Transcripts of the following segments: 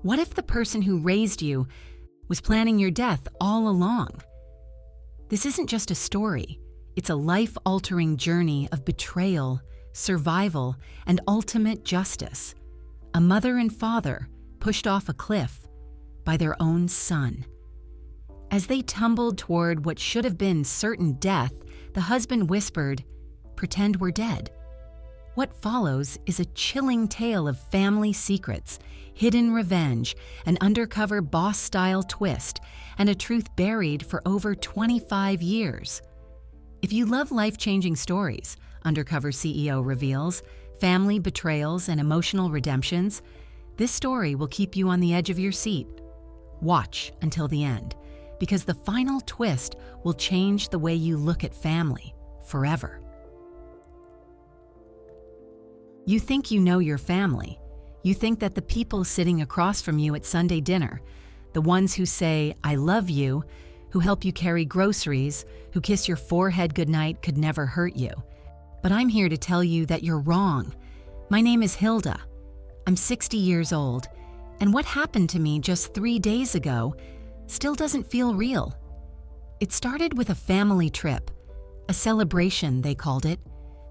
What if the person who raised you was planning your death all along? This isn't just a story. It's a life-altering journey of betrayal, survival, and ultimate justice. A mother and father pushed off a cliff by their own son. As they tumbled toward what should have been certain death, the husband whispered, "Pretend we're dead." What follows is a chilling tale of family secrets, hidden revenge, an undercover boss-style twist, and a truth buried for over 25 years. If you love life-changing stories, Undercover CEO reveals, family betrayals, and emotional redemptions, this story will keep you on the edge of your seat. Watch until the end, because the final twist will change the way you look at family forever. You think you know your family. You think that the people sitting across from you at Sunday dinner, the ones who say, "I love you," who help you carry groceries, who kiss your forehead goodnight, could never hurt you. But I'm here to tell you that you're wrong. My name is Hilda. I'm 60 years old, and what happened to me just 3 days ago still doesn't feel real. It started with a family trip, a celebration, they called it,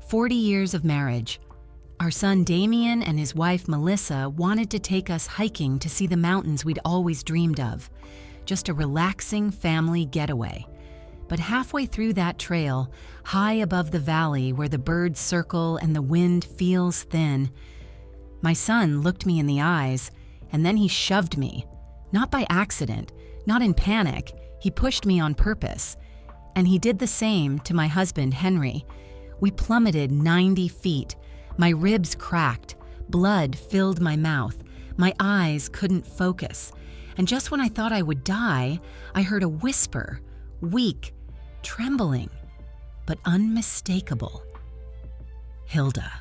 40 years of marriage. Our son Damien and his wife Melissa wanted to take us hiking to see the mountains we'd always dreamed of, just a relaxing family getaway. But halfway through that trail, high above the valley where the birds circle and the wind feels thin, my son looked me in the eyes, and then he shoved me. Not by accident, not in panic, he pushed me on purpose. And he did the same to my husband, Henry. We plummeted 90 feet. My ribs cracked, blood filled my mouth, my eyes couldn't focus. And just when I thought I would die, I heard a whisper, weak, trembling, but unmistakable. "Hilda,"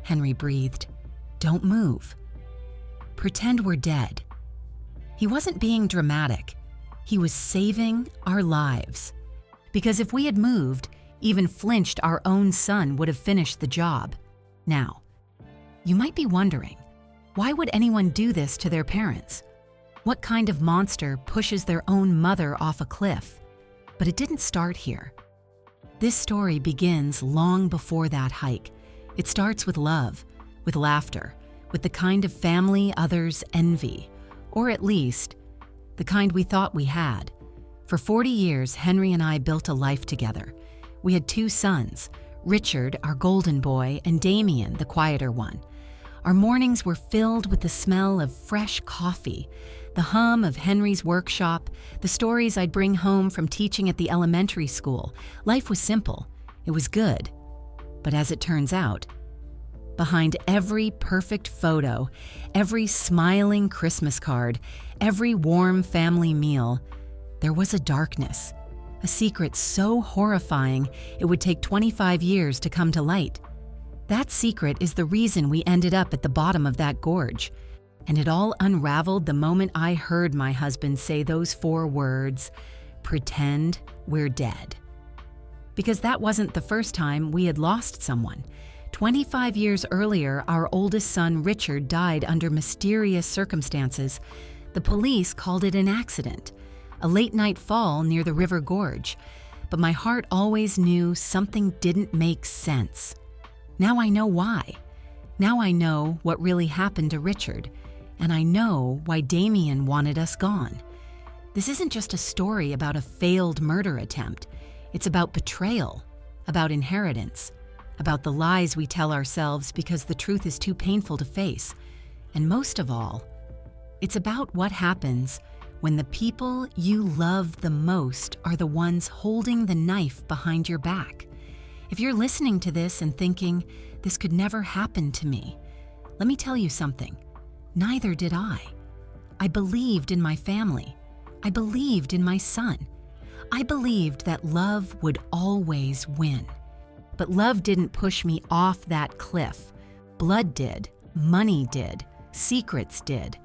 Henry breathed, "don't move. Pretend we're dead." He wasn't being dramatic. He was saving our lives. Because if we had moved, even flinched, our own son would have finished the job. Now, you might be wondering, why would anyone do this to their parents? What kind of monster pushes their own mother off a cliff? But it didn't start here. This story begins long before that hike. It starts with love, with laughter, with the kind of family others envy, or at least, the kind we thought we had. For 40 years, Henry and I built a life together. We had 2 sons, Richard, our golden boy, and Damien, the quieter one. Our mornings were filled with the smell of fresh coffee, the hum of Henry's workshop, the stories I'd bring home from teaching at the elementary school. Life was simple. It was good. But as it turns out, behind every perfect photo, every smiling Christmas card, every warm family meal, there was a darkness. A secret so horrifying it would take 25 years to come to light. That secret is the reason we ended up at the bottom of that gorge. And it all unraveled the moment I heard my husband say those 4 words, "Pretend we're dead." Because that wasn't the first time we had lost someone. 25 years earlier, our oldest son Richard died under mysterious circumstances. The police called it an accident, a late-night fall near the river gorge, but my heart always knew something didn't make sense. Now I know why. Now I know what really happened to Richard, and I know why Damien wanted us gone. This isn't just a story about a failed murder attempt. It's about betrayal, about inheritance, about the lies we tell ourselves because the truth is too painful to face. And most of all, it's about what happens when the people you love the most are the ones holding the knife behind your back. If you're listening to this and thinking, "This could never happen to me," let me tell you something. Neither did I. I believed in my family. I believed in my son. I believed that love would always win. But love didn't push me off that cliff. Blood did. Money did. Secrets did.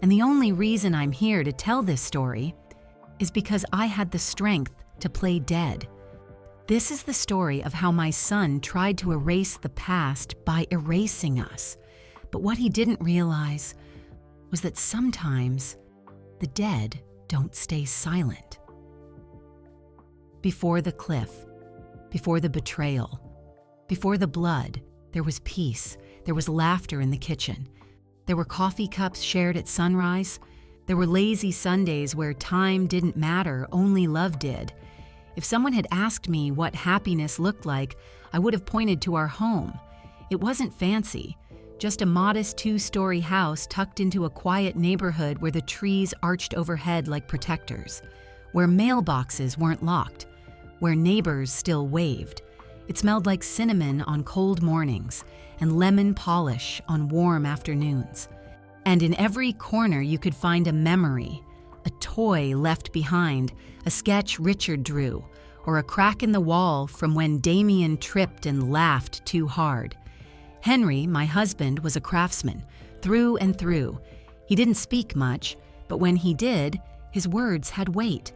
And the only reason I'm here to tell this story is because I had the strength to play dead. This is the story of how my son tried to erase the past by erasing us. But what he didn't realize was that sometimes the dead don't stay silent. Before the cliff, before the betrayal, before the blood, there was peace. There was laughter in the kitchen. There were coffee cups shared at sunrise. There were lazy Sundays where time didn't matter, only love did. If someone had asked me what happiness looked like, I would have pointed to our home. It wasn't fancy, just a modest 2-story house tucked into a quiet neighborhood where the trees arched overhead like protectors, where mailboxes weren't locked, where neighbors still waved. It smelled like cinnamon on cold mornings and lemon polish on warm afternoons. And in every corner you could find a memory, a toy left behind, a sketch Richard drew, or a crack in the wall from when Damien tripped and laughed too hard. Henry, my husband, was a craftsman, through and through. He didn't speak much, but when he did, his words had weight.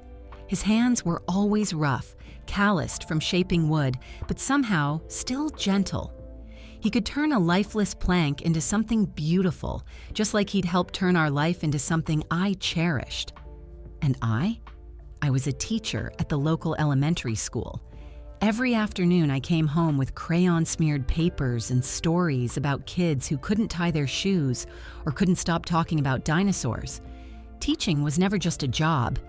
His hands were always rough, calloused from shaping wood, but somehow still gentle. He could turn a lifeless plank into something beautiful, just like he'd helped turn our life into something I cherished. And I was a teacher at the local elementary school. Every afternoon I came home with crayon-smeared papers and stories about kids who couldn't tie their shoes or couldn't stop talking about dinosaurs. Teaching was never just a job.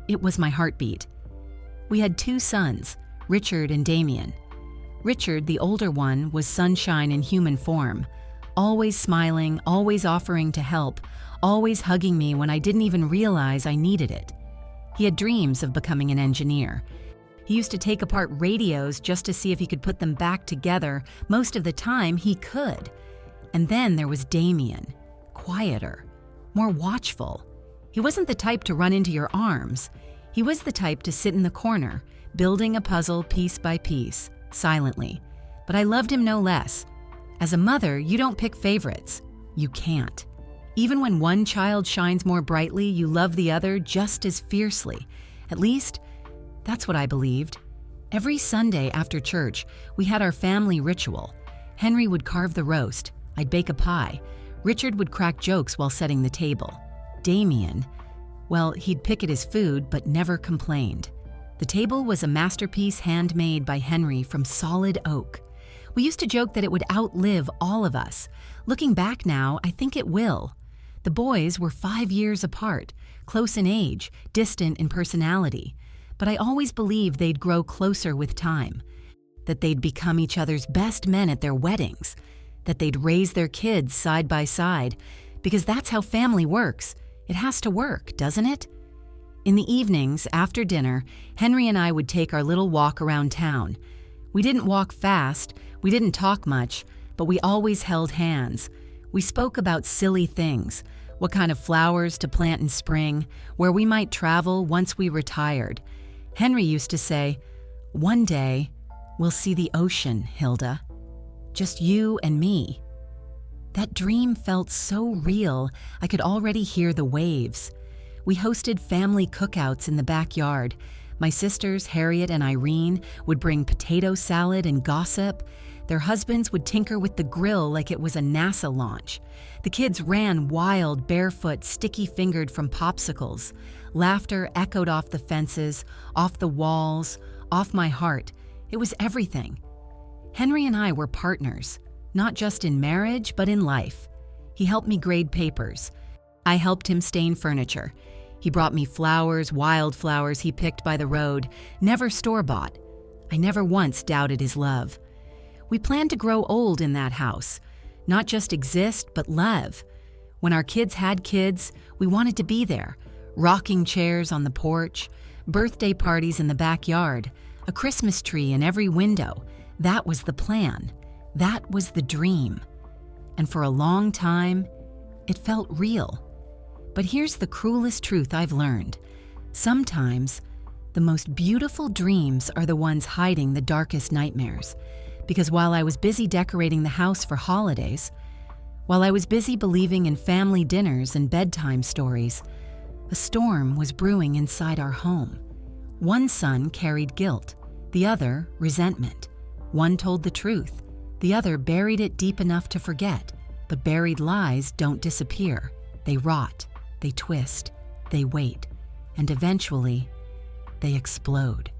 It was my heartbeat. We had 2 sons, Richard and Damien. Richard, the older one, was sunshine in human form, always smiling, always offering to help, always hugging me when I didn't even realize I needed it. He had dreams of becoming an engineer. He used to take apart radios just to see if he could put them back together. Most of the time, he could. And then there was Damien, quieter, more watchful. He wasn't the type to run into your arms. He was the type to sit in the corner, building a puzzle piece by piece, silently. But I loved him no less. As a mother, you don't pick favorites. You can't. Even when one child shines more brightly, you love the other just as fiercely. At least, that's what I believed. Every Sunday after church, we had our family ritual. Henry would carve the roast. I'd bake a pie. Richard would crack jokes while setting the table. Damien, well, he'd pick at his food but never complained. The table was a masterpiece handmade by Henry from solid oak. We used to joke that it would outlive all of us. Looking back now, I think it will. The boys were 5 years apart, close in age, distant in personality. But I always believed they'd grow closer with time, that they'd become each other's best men at their weddings, that they'd raise their kids side by side, because that's how family works. It has to work, doesn't it? In the evenings, after dinner, Henry and I would take our little walk around town. We didn't walk fast, we didn't talk much, but we always held hands. We spoke about silly things, what kind of flowers to plant in spring, where we might travel once we retired. Henry used to say, "One day, we'll see the ocean, Hilda. Just you and me." That dream felt so real, I could already hear the waves. We hosted family cookouts in the backyard. My sisters, Harriet and Irene, would bring potato salad and gossip. Their husbands would tinker with the grill like it was a NASA launch. The kids ran wild, barefoot, sticky-fingered from popsicles. Laughter echoed off the fences, off the walls, off my heart. It was everything. Henry and I were partners, not just in marriage, but in life. He helped me grade papers. I helped him stain furniture. He brought me flowers, wild flowers he picked by the road, never store-bought. I never once doubted his love. We planned to grow old in that house, not just exist, but love. When our kids had kids, we wanted to be there. Rocking chairs on the porch, birthday parties in the backyard, a Christmas tree in every window. That was the plan. That was the dream. And for a long time, it felt real. But here's the cruelest truth I've learned. Sometimes, the most beautiful dreams are the ones hiding the darkest nightmares. Because while I was busy decorating the house for holidays, while I was busy believing in family dinners and bedtime stories, a storm was brewing inside our home. One son carried guilt, the other resentment. One told the truth, the other buried it deep enough to forget. But buried lies don't disappear, They rot, they twist, they wait, and eventually, they explode.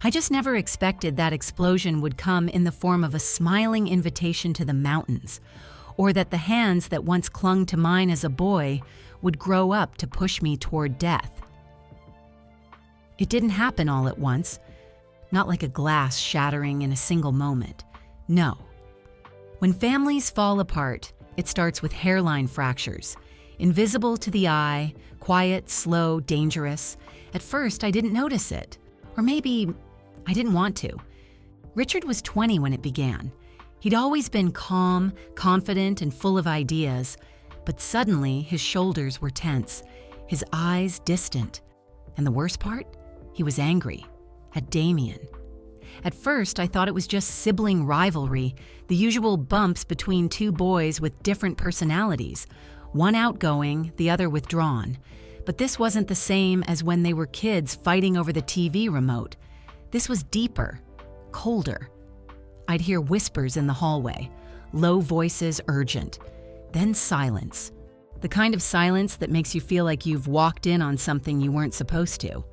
I just never expected that explosion would come in the form of a smiling invitation to the mountains, or that the hands that once clung to mine as a boy would grow up to push me toward death. It didn't happen all at once, not like a glass shattering in a single moment. No. When families fall apart, it starts with hairline fractures, invisible to the eye, quiet, slow, dangerous. At first, I didn't notice it. Or maybe I didn't want to. Richard was 20 when it began. He'd always been calm, confident, and full of ideas, but suddenly his shoulders were tense, his eyes distant. And the worst part? He was angry. At Damien. At first, I thought it was just sibling rivalry, the usual bumps between two boys with different personalities, one outgoing, the other withdrawn. But this wasn't the same as when they were kids fighting over the TV remote. This was deeper, colder. I'd hear whispers in the hallway, low voices urgent, then silence. The kind of silence that makes you feel like you've walked in on something you weren't supposed to.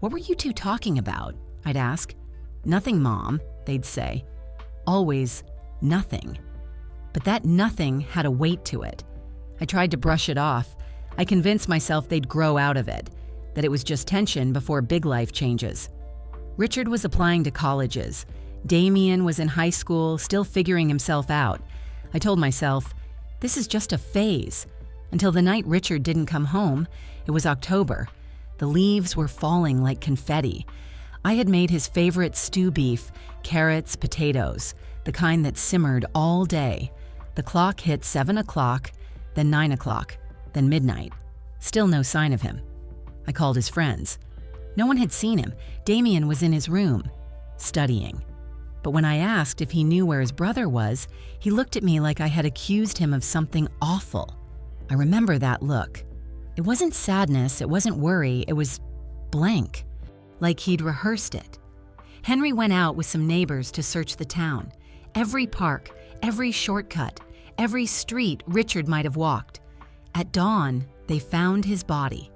"What were you two talking about?" I'd ask. "Nothing, Mom," they'd say. Always, nothing. But that nothing had a weight to it. I tried to brush it off. I convinced myself they'd grow out of it, that it was just tension before big life changes. Richard was applying to colleges. Damien was in high school, still figuring himself out. I told myself, this is just a phase. Until the night Richard didn't come home. It was October. The leaves were falling like confetti. I had made his favorite stew beef, carrots, potatoes, the kind that simmered all day. The clock hit 7 o'clock, then 9 o'clock, then midnight. Still no sign of him. I called his friends. No one had seen him. Damien was in his room, studying. But when I asked if he knew where his brother was, he looked at me like I had accused him of something awful. I remember that look. It wasn't sadness, it wasn't worry, it was blank, like he'd rehearsed it. Henry went out with some neighbors to search the town. Every park, every shortcut, every street Richard might have walked. At dawn, they found his body.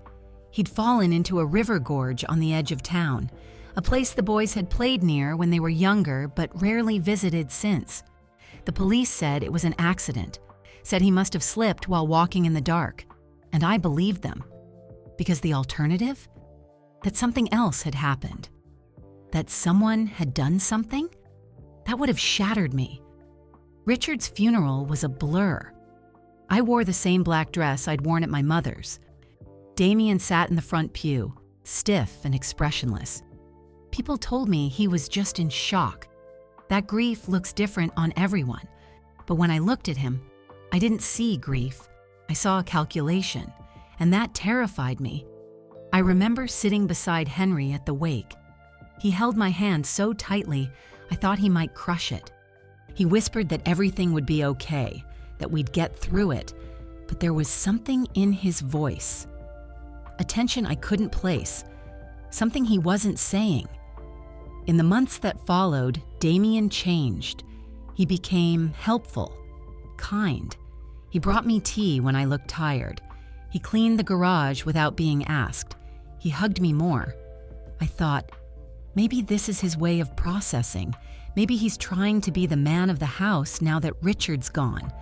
He'd fallen into a river gorge on the edge of town, a place the boys had played near when they were younger but rarely visited since. The police said it was an accident, said he must have slipped while walking in the dark. And I believed them. Because the alternative? That something else had happened. That someone had done something? That would have shattered me. Richard's funeral was a blur. I wore the same black dress I'd worn at my mother's. Damien sat in the front pew, stiff and expressionless. People told me he was just in shock. That grief looks different on everyone. But when I looked at him, I didn't see grief. I saw a calculation, and that terrified me. I remember sitting beside Henry at the wake. He held my hand so tightly, I thought he might crush it. He whispered that everything would be okay, that we'd get through it, but there was something in his voice. A tension I couldn't place, something he wasn't saying. In the months that followed, Damien changed. He became helpful, kind. He brought me tea when I looked tired. He cleaned the garage without being asked. He hugged me more. I thought, maybe this is his way of processing. Maybe he's trying to be the man of the house now that Richard's gone.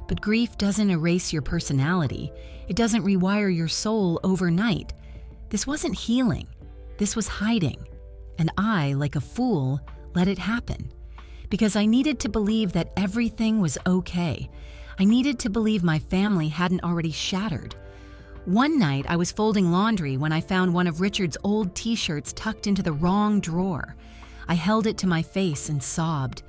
But grief doesn't erase your personality. It doesn't rewire your soul overnight. This wasn't healing. This was hiding. And I, like a fool, let it happen. Because I needed to believe that everything was okay. I needed to believe my family hadn't already shattered. One night, I was folding laundry when I found one of Richard's old t-shirts tucked into the wrong drawer. I held it to my face and sobbed.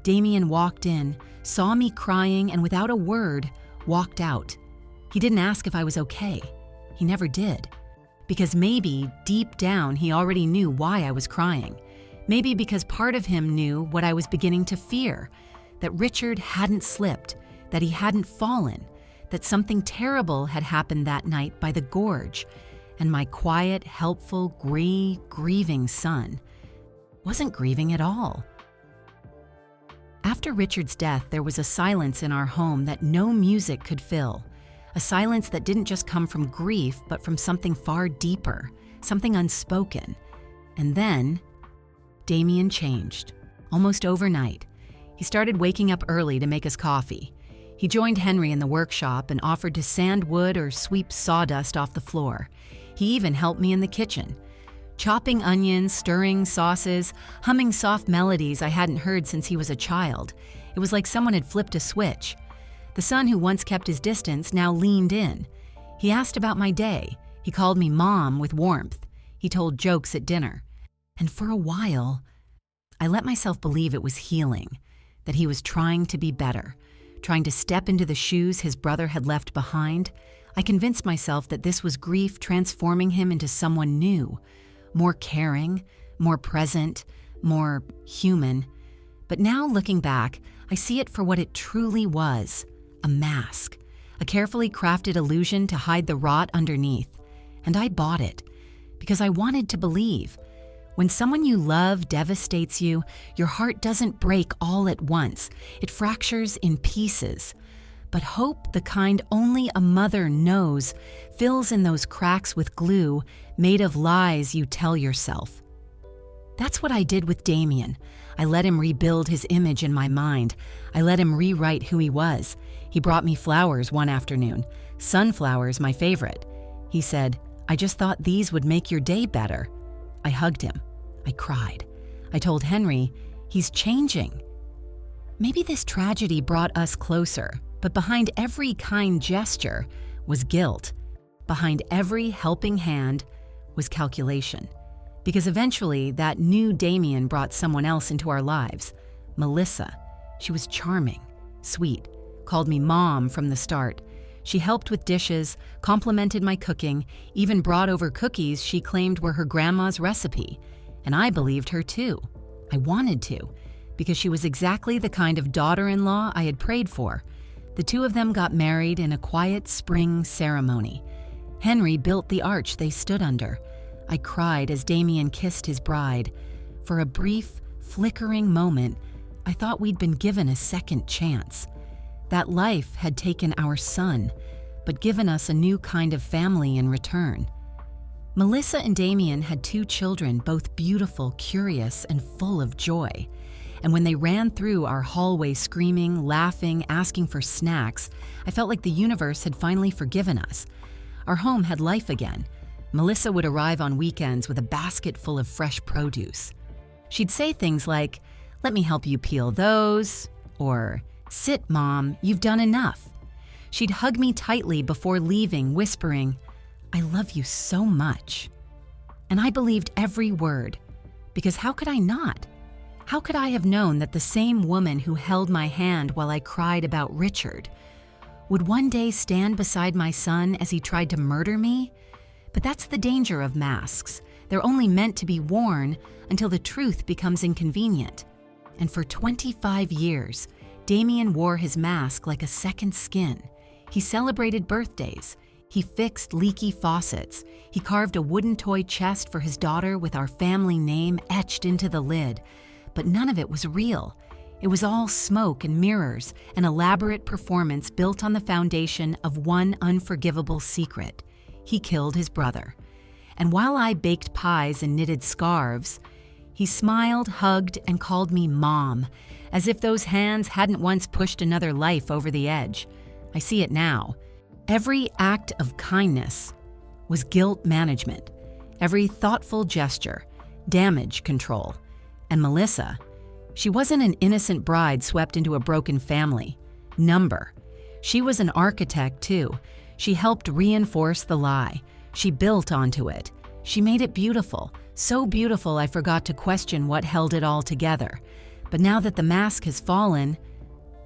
Damien walked in, saw me crying, and without a word, walked out. He didn't ask if I was okay. He never did. Because maybe, deep down, he already knew why I was crying. Maybe because part of him knew what I was beginning to fear, that Richard hadn't slipped, that he hadn't fallen, that something terrible had happened that night by the gorge, and my quiet, helpful, grieving son wasn't grieving at all. After Richard's death, there was a silence in our home that no music could fill, a silence that didn't just come from grief, but from something far deeper, something unspoken. And then, Damien changed, almost overnight. He started waking up early to make us coffee. He joined Henry in the workshop and offered to sand wood or sweep sawdust off the floor. He even helped me in the kitchen, chopping onions, stirring sauces, humming soft melodies I hadn't heard since he was a child. It was like someone had flipped a switch. The son who once kept his distance now leaned in. He asked about my day. He called me Mom with warmth. He told jokes at dinner. And for a while, I let myself believe it was healing, that he was trying to be better, trying to step into the shoes his brother had left behind. I convinced myself that this was grief transforming him into someone new, more caring, more present, more human. But now looking back, I see it for what it truly was, a mask, a carefully crafted illusion to hide the rot underneath. And I bought it, because I wanted to believe. When someone you love devastates you, your heart doesn't break all at once. It fractures in pieces. But hope, the kind only a mother knows, fills in those cracks with glue made of lies you tell yourself. That's what I did with Damien. I let him rebuild his image in my mind. I let him rewrite who he was. He brought me flowers one afternoon, sunflowers my favorite. He said, "I just thought these would make your day better." I hugged him. I cried. I told Henry, he's changing. Maybe this tragedy brought us closer, but behind every kind gesture was guilt. Behind every helping hand was calculation. Because eventually, that new Damien brought someone else into our lives, Melissa. She was charming, sweet, called me Mom from the start. She helped with dishes, complimented my cooking, even brought over cookies she claimed were her grandma's recipe. And I believed her too. I wanted to, because she was exactly the kind of daughter-in-law I had prayed for. The two of them got married in a quiet spring ceremony. Henry built the arch they stood under. I cried as Damien kissed his bride. For a brief, flickering moment, I thought we'd been given a second chance. That life had taken our son, but given us a new kind of family in return. Melissa and Damien had 2 children, both beautiful, curious, and full of joy. And when they ran through our hallway screaming, laughing, asking for snacks, I felt like the universe had finally forgiven us. Our home had life again. Melissa would arrive on weekends with a basket full of fresh produce. She'd say things like, "Let me help you peel those," or "Sit, Mom, you've done enough." She'd hug me tightly before leaving, whispering, "I love you so much." And I believed every word, because how could I not? How could I have known that the same woman who held my hand while I cried about Richard would one day stand beside my son as he tried to murder me? But that's the danger of masks. They're only meant to be worn until the truth becomes inconvenient. And for 25 years, Damien wore his mask like a second skin. He celebrated birthdays. He fixed leaky faucets. He carved a wooden toy chest for his daughter with our family name etched into the lid. But none of it was real. It was all smoke and mirrors, an elaborate performance built on the foundation of one unforgivable secret. He killed his brother. And while I baked pies and knitted scarves, he smiled, hugged, and called me Mom, as if those hands hadn't once pushed another life over the edge. I see it now. Every act of kindness was guilt management. Every thoughtful gesture, damage control. And Melissa, she wasn't an innocent bride swept into a broken family. Number. She was an architect too. She helped reinforce the lie. She built onto it. She made it beautiful. So beautiful I forgot to question what held it all together. But now that the mask has fallen,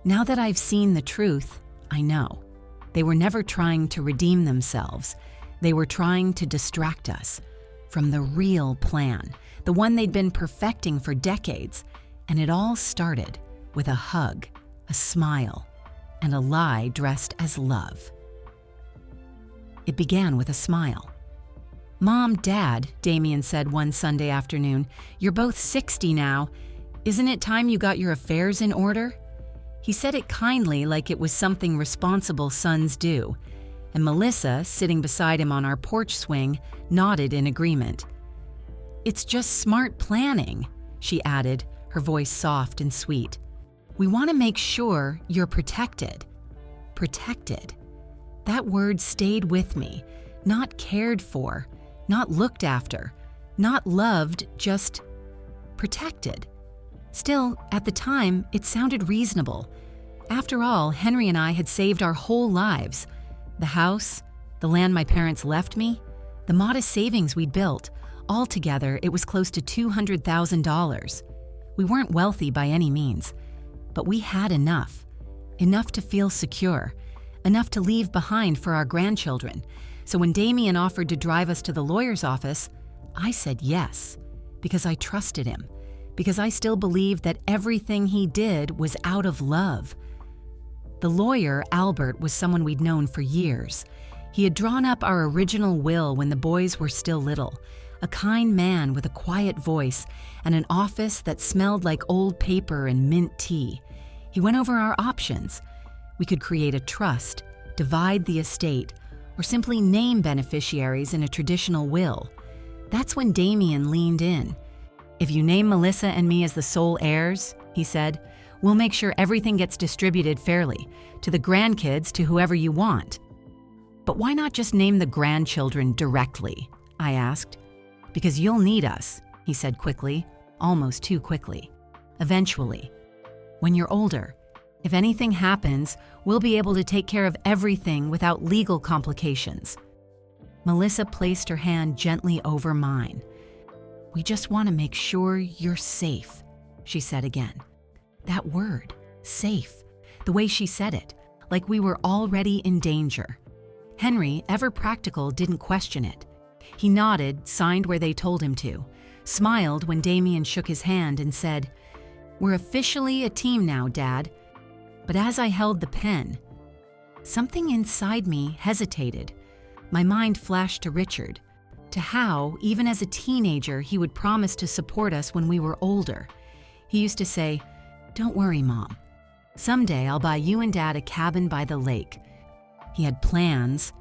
now that I've seen the truth, I know. They were never trying to redeem themselves. They were trying to distract us from the real plan, the one they'd been perfecting for decades. And it all started with a hug, a smile, and a lie dressed as love. It began with a smile. "Mom, Dad," Damien said one Sunday afternoon, "you're both 60 now. Isn't it time you got your affairs in order?" He said it kindly, like it was something responsible sons do. and Melissa, sitting beside him on our porch swing, nodded in agreement. "It's just smart planning," she added, her voice soft and sweet. "We want to make sure you're protected." Protected. That word stayed with me. Not cared for, not looked after, not loved, just protected. Still, at the time, it sounded reasonable. After all, Henry and I had saved our whole lives. The house, the land my parents left me, the modest savings we'd built, altogether it was close to $200,000. We weren't wealthy by any means, but we had enough. Enough to feel secure, enough to leave behind for our grandchildren. So when Damien offered to drive us to the lawyer's office, I said yes, because I trusted him, because I still believed that everything he did was out of love. The lawyer, Albert, was someone we'd known for years. He had drawn up our original will when the boys were still little, a kind man with a quiet voice and an office that smelled like old paper and mint tea. He went over our options. We could create a trust, divide the estate, or simply name beneficiaries in a traditional will. That's when Damien leaned in. "If you name Melissa and me as the sole heirs," he said, "we'll make sure everything gets distributed fairly, to the grandkids, to whoever you want." "But why not just name the grandchildren directly?" I asked. "Because you'll need us," he said quickly, almost too quickly. "Eventually. When you're older, if anything happens, we'll be able to take care of everything without legal complications." Melissa placed her hand gently over mine. "We just want to make sure you're safe," she said again. That word, safe, the way she said it, like we were already in danger. Henry, ever practical, didn't question it. He nodded, signed where they told him to, smiled when Damien shook his hand and said, "We're officially a team now, Dad." But as I held the pen, something inside me hesitated. My mind flashed to Richard, to how, even as a teenager, he would promise to support us when we were older. He used to say, "Don't worry, Mom. Someday I'll buy you and Dad a cabin by the lake." He had plans,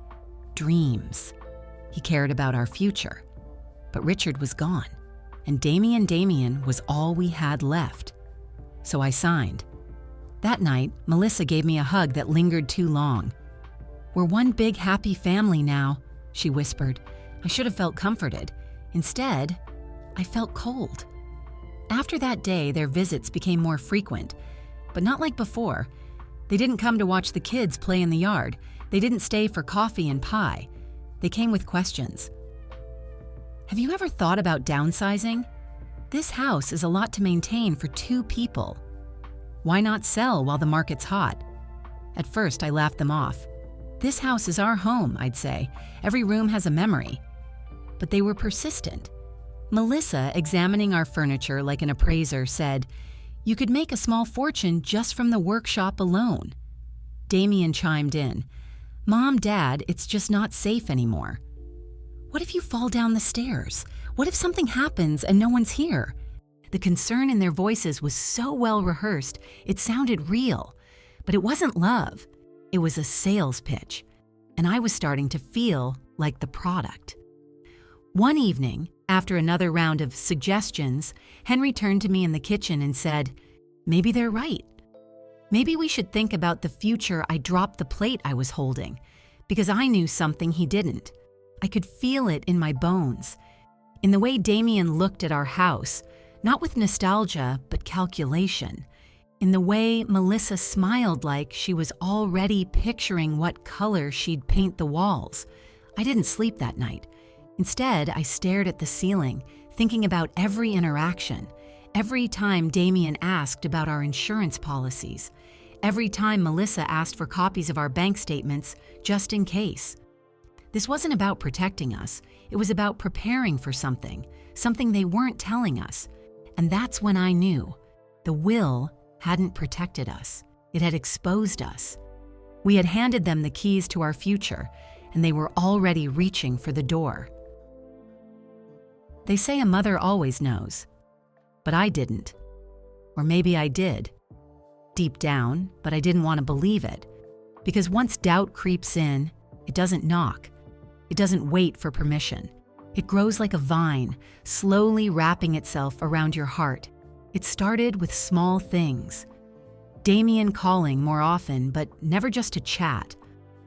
dreams. He cared about our future. But Richard was gone, and Damien was all we had left. So I signed. That night, Melissa gave me a hug that lingered too long. "We're one big happy family now," she whispered. I should have felt comforted. Instead, I felt cold. After that day, their visits became more frequent, but not like before. They didn't come to watch the kids play in the yard. They didn't stay for coffee and pie. They came with questions. "Have you ever thought about downsizing? This house is a lot to maintain for 2 people. Why not sell while the market's hot?" At first, I laughed them off. "This house is our home," I'd say. "Every room has a memory." But they were persistent. Melissa, examining our furniture like an appraiser, said, "You could make a small fortune just from the workshop alone." Damien chimed in, "Mom, Dad, it's just not safe anymore." "What if you fall down the stairs? What if something happens and no one's here?" The concern in their voices was so well rehearsed, it sounded real. But it wasn't love. It was a sales pitch. And I was starting to feel like the product. One evening, after another round of suggestions, Henry turned to me in the kitchen and said, "Maybe they're right. Maybe we should think about the future I dropped the plate I was holding, because I knew something he didn't. I could feel it in my bones, in the way Damien looked at our house, not with nostalgia, but calculation, in the way Melissa smiled like she was already picturing what color she'd paint the walls. I didn't sleep that night. Instead, I stared at the ceiling, thinking about every interaction, every time Damien asked about our insurance policies, every time Melissa asked for copies of our bank statements, just in case. This wasn't about protecting us. It was about preparing for something they weren't telling us. And that's when I knew. The will hadn't protected us. It had exposed us. We had handed them the keys to our future, and they were already reaching for the door. They say a mother always knows, but I didn't. Or maybe I did. Deep down, but I didn't want to believe it. Because once doubt creeps in, It doesn't knock. It doesn't wait for permission. It grows like a vine, slowly wrapping itself around your heart. It started with small things. Damien calling more often, but never just to chat.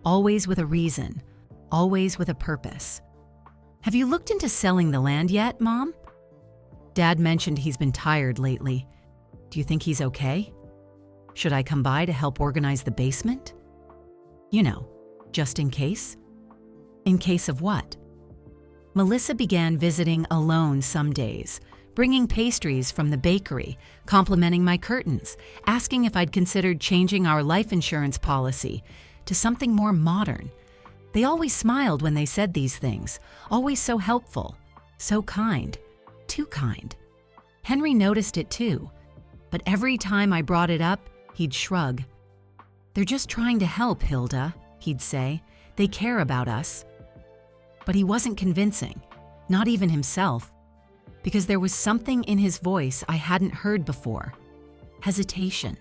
Always with a reason. Always with a purpose. Have you looked into selling the land yet, Mom? Dad mentioned he's been tired lately. Do you think he's okay? Should I come by to help organize the basement? You know, just in case. In case of what? Melissa began visiting alone some days, bringing pastries from the bakery, complimenting my curtains, asking if I'd considered changing our life insurance policy to something more modern. They always smiled when they said these things, always so helpful, so kind, too kind. Henry noticed it too, but every time I brought it up, he'd shrug. "They're just trying to help, Hilda," he'd say. "They care about us." But he wasn't convincing, not even himself, because there was something in his voice I hadn't heard before. Hesitation,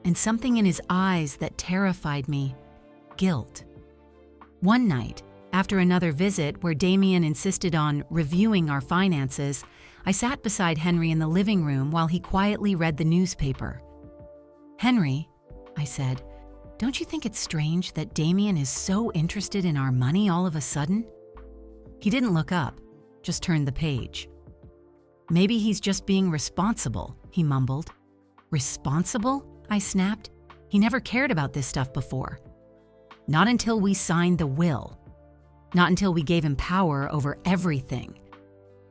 and something in his eyes that terrified me, guilt. One night, after another visit where Damien insisted on reviewing our finances, I sat beside Henry in the living room while he quietly read the newspaper. "Henry," I said, "don't you think it's strange that Damien is so interested in our money all of a sudden?" He didn't look up, just turned the page. "Maybe he's just being responsible," he mumbled. "Responsible?" I snapped. "He never cared about this stuff before." "Not until we signed the will. Not until we gave him power over everything."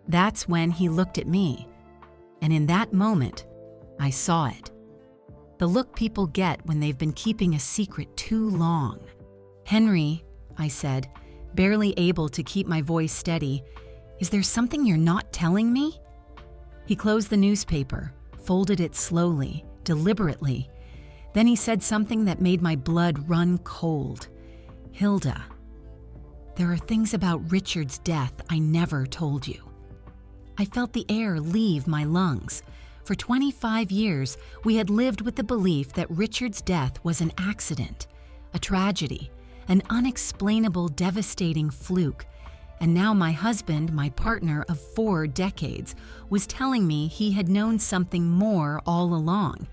That's when he looked at me. And in that moment, I saw it. The look people get when they've been keeping a secret too long. "Henry," I said, barely able to keep my voice steady, "is there something you're not telling me?" He closed the newspaper, folded it slowly, deliberately. Then he said something that made my blood run cold. "Hilda, there are things about Richard's death I never told you." I felt the air leave my lungs. For 25 years, we had lived with the belief that Richard's death was an accident, a tragedy, an unexplainable, devastating fluke. And now my husband, my partner of 4 decades, was telling me he had known something more all along.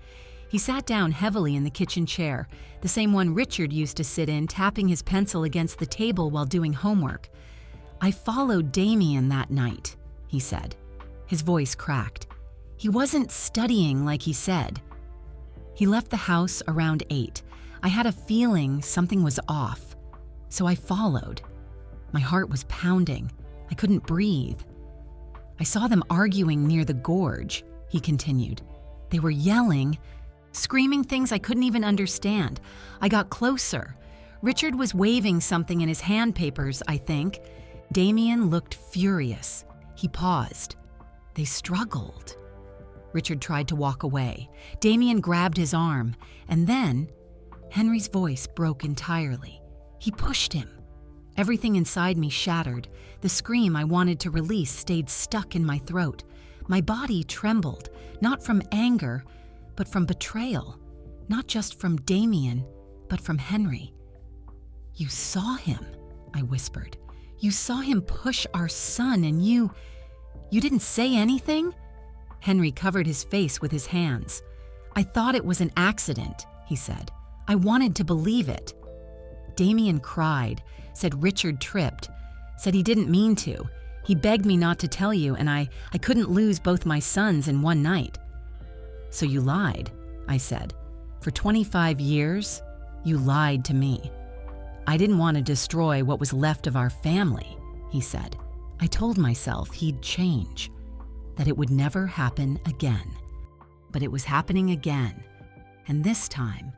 He sat down heavily in the kitchen chair, the same one Richard used to sit in, tapping his pencil against the table while doing homework. "I followed Damien that night," he said. His voice cracked. "He wasn't studying like he said." He left the house around 8. I had a feeling something was off, so I followed. My heart was pounding. I couldn't breathe. "I saw them arguing near the gorge," he continued. "They were yelling, screaming things I couldn't even understand. I got closer. Richard was waving something in his hand papers, I think. Damien looked furious. He paused. They struggled." Richard tried to walk away. Damien grabbed his arm, and then Henry's voice broke entirely. He pushed him. Everything inside me shattered. The scream I wanted to release stayed stuck in my throat. My body trembled, not from anger, but from betrayal. Not just from Damien, but from Henry. "You saw him," I whispered. "You saw him push our son, and you didn't say anything?" Henry covered his face with his hands. "I thought it was an accident," he said. "I wanted to believe it." Damien cried, said Richard tripped, said he didn't mean to. He begged me not to tell you, and I couldn't lose both my sons in one night. "So you lied," I said. "For 25 years, you lied to me." "I didn't want to destroy what was left of our family," he said. I told myself he'd change, that it would never happen again. But it was happening again, and this time,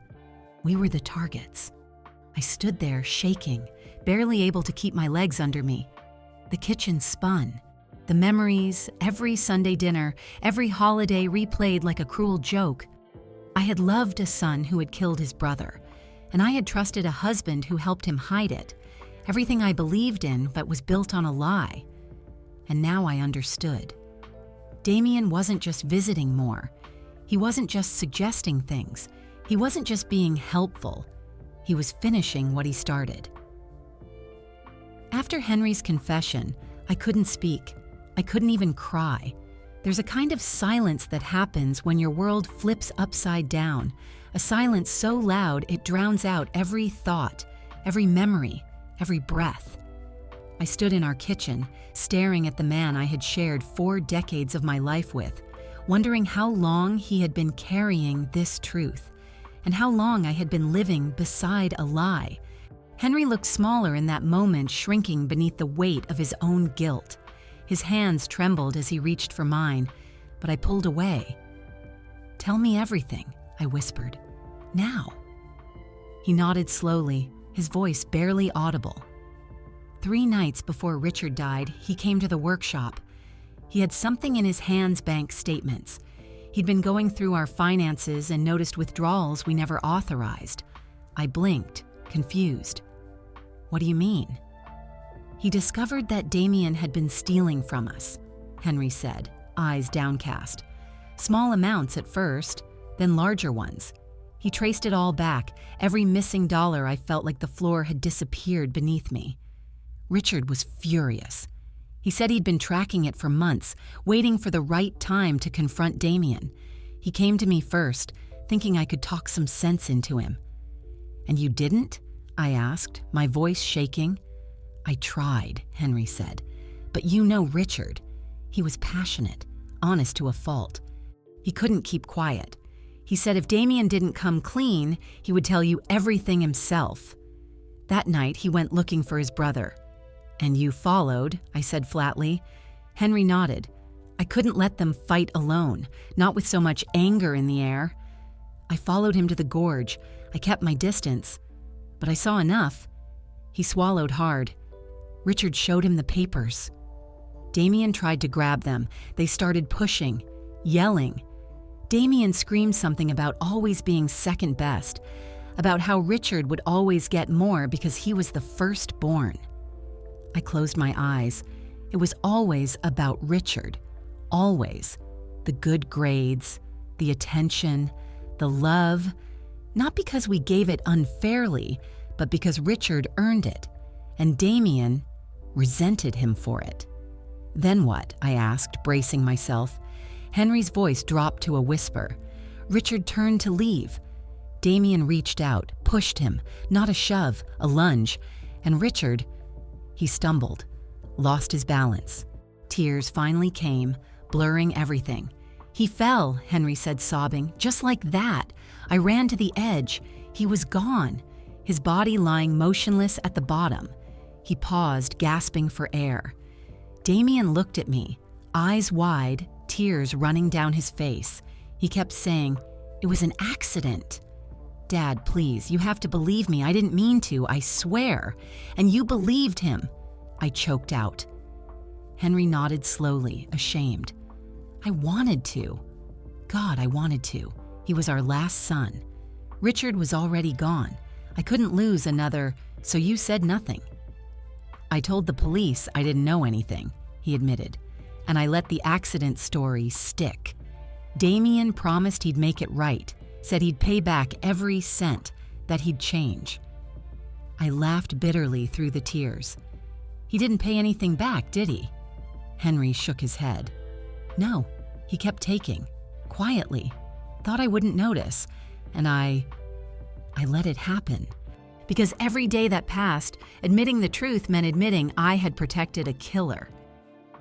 we were the targets. I stood there shaking, barely able to keep my legs under me. The kitchen spun. The memories, every Sunday dinner, every holiday replayed like a cruel joke. I had loved a son who had killed his brother, and I had trusted a husband who helped him hide it. Everything I believed in but was built on a lie. And now I understood. Damien wasn't just visiting more. He wasn't just suggesting things. He wasn't just being helpful. He was finishing what he started. After Henry's confession, I couldn't speak. I couldn't even cry. There's a kind of silence that happens when your world flips upside down, a silence so loud it drowns out every thought, every memory, every breath. I stood in our kitchen, staring at the man I had shared 4 decades of my life with, wondering how long he had been carrying this truth, and how long I had been living beside a lie. Henry looked smaller in that moment, shrinking beneath the weight of his own guilt. His hands trembled as he reached for mine, but I pulled away. "Tell me everything," I whispered. "Now." He nodded slowly, his voice barely audible. 3 nights before Richard died, he came to the workshop. He had something in his hands, bank statements. He'd been going through our finances and noticed withdrawals we never authorized. I blinked, confused. "What do you mean?" "He discovered that Damien had been stealing from us," Henry said, eyes downcast. "Small amounts at first, then larger ones. He traced it all back, every missing dollar. I felt like the floor had disappeared beneath me." Richard was furious. He said he'd been tracking it for months, waiting for the right time to confront Damien. He came to me first, thinking I could talk some sense into him. "And you didn't?" I asked, my voice shaking. "I tried," Henry said. "But you know Richard. He was passionate, honest to a fault. He couldn't keep quiet. He said if Damien didn't come clean, he would tell you everything himself." That night, he went looking for his brother. "And you followed," I said flatly. Henry nodded. "I couldn't let them fight alone, not with so much anger in the air. I followed him to the gorge. I kept my distance. But I saw enough." He swallowed hard. "Richard showed him the papers." Damien tried to grab them. They started pushing, yelling. Damien screamed something about always being second best, about how Richard would always get more because he was the firstborn. I closed my eyes. It was always about Richard. Always. The good grades, the attention, the love. Not because we gave it unfairly, but because Richard earned it, and Damien resented him for it. "Then what?" I asked, bracing myself. Henry's voice dropped to a whisper. Richard turned to leave. Damien reached out, pushed him, not a shove, a lunge, and Richard, he stumbled, lost his balance. Tears finally came, blurring everything. "He fell," Henry said, sobbing, "just like that. I ran to the edge. He was gone, his body lying motionless at the bottom." He paused, gasping for air. Damien looked at me, eyes wide, tears running down his face. He kept saying, "It was an accident." "Dad, please, you have to believe me. I didn't mean to, I swear." "And you believed him," I choked out. Henry nodded slowly, ashamed. "I wanted to. God, I wanted to. He was our last son. Richard was already gone. I couldn't lose another, so you said nothing." "I told the police I didn't know anything," he admitted, "and I let the accident story stick. Damien promised he'd make it right, said he'd pay back every cent, that he'd change." I laughed bitterly through the tears. "He didn't pay anything back, did he?" Henry shook his head. "No, he kept taking, quietly. Thought I wouldn't notice, and I let it happen. Because every day that passed, admitting the truth meant admitting I had protected a killer."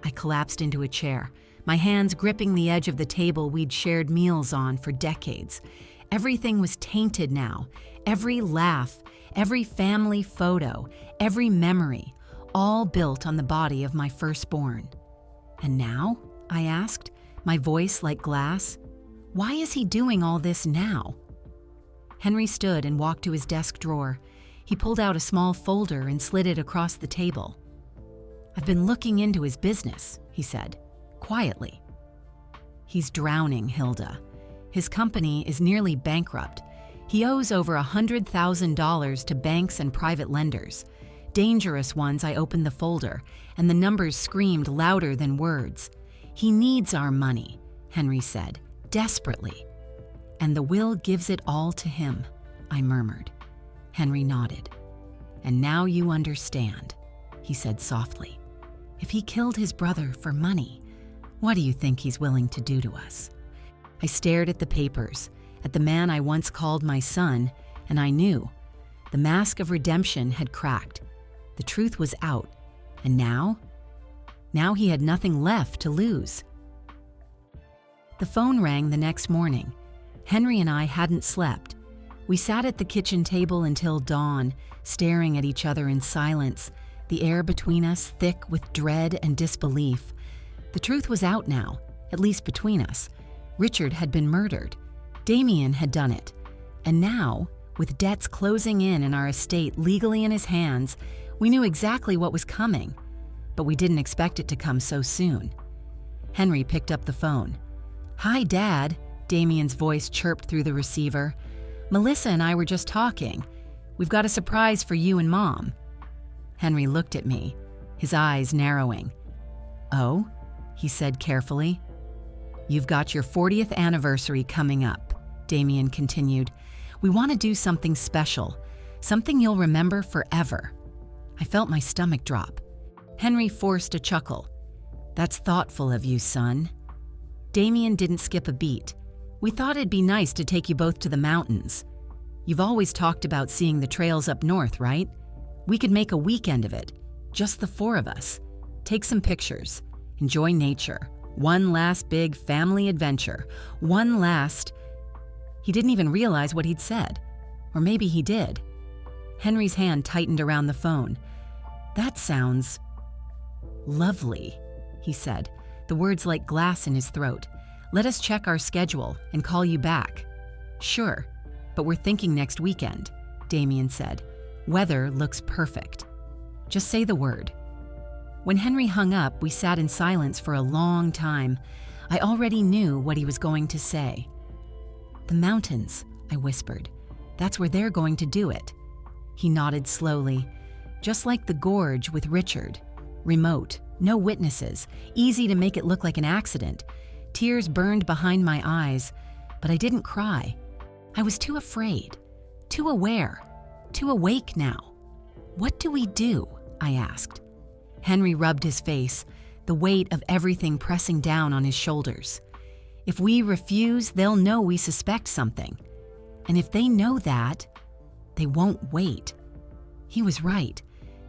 I collapsed into a chair, my hands gripping the edge of the table we'd shared meals on for decades. Everything was tainted now. Every laugh, every family photo, every memory, all built on the body of my firstborn. "And now?" I asked, my voice like glass. "Why is he doing all this now?" Henry stood and walked to his desk drawer. He pulled out a small folder and slid it across the table. "I've been looking into his business," he said, quietly. "He's drowning, Hilda. His company is nearly bankrupt. He owes over $100,000 to banks and private lenders. Dangerous ones." I opened the folder, and the numbers screamed louder than words. "He needs our money," Henry said, desperately. "And the will gives it all to him," I murmured. Henry nodded. "And now you understand," he said softly. "If he killed his brother for money, what do you think he's willing to do to us?" I stared at the papers, at the man I once called my son, and I knew. The mask of redemption had cracked. The truth was out. And now? Now he had nothing left to lose. The phone rang the next morning. Henry and I hadn't slept. We sat at the kitchen table until dawn, staring at each other in silence, the air between us thick with dread and disbelief. The truth was out now, at least between us. Richard had been murdered. Damien had done it. And now, with debts closing in and our estate legally in his hands, we knew exactly what was coming. But we didn't expect it to come so soon. Henry picked up the phone. "Hi, Dad," Damien's voice chirped through the receiver. "Melissa and I were just talking. We've got a surprise for you and Mom." Henry looked at me, his eyes narrowing. "Oh?" he said carefully. "You've got your 40th anniversary coming up," Damien continued. "We want to do something special, something you'll remember forever." I felt my stomach drop. Henry forced a chuckle. "That's thoughtful of you, son." Damien didn't skip a beat. "We thought it'd be nice to take you both to the mountains. You've always talked about seeing the trails up north, right? We could make a weekend of it, just the four of us. Take some pictures, enjoy nature, one last big family adventure, one last—" He didn't even realize what he'd said. Or maybe he did. Henry's hand tightened around the phone. "That sounds lovely," he said, the words like glass in his throat. "Let us check our schedule and call you back." "Sure, but we're thinking next weekend," Damien said. "Weather looks perfect. Just say the word." When Henry hung up, we sat in silence for a long time. I already knew what he was going to say. "The mountains," I whispered. "That's where they're going to do it." He nodded slowly. "Just like the gorge with Richard. Remote, no witnesses, easy to make it look like an accident." Tears burned behind my eyes, but I didn't cry. I was too afraid, too aware, too awake now. "What do we do?" I asked. Henry rubbed his face, the weight of everything pressing down on his shoulders. "If we refuse, they'll know we suspect something. And if they know that, they won't wait." He was right.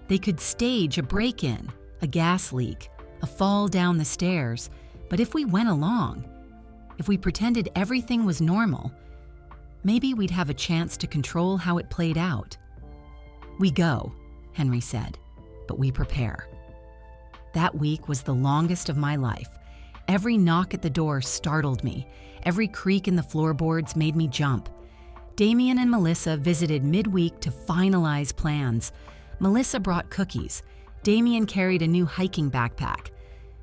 They could stage a break-in, a gas leak, a fall down the stairs. But if we went along, if we pretended everything was normal, maybe we'd have a chance to control how it played out. "We go," Henry said, "but we prepare." That week was the longest of my life. Every knock at the door startled me. Every creak in the floorboards made me jump. Damien and Melissa visited midweek to finalize plans. Melissa brought cookies. Damien carried a new hiking backpack.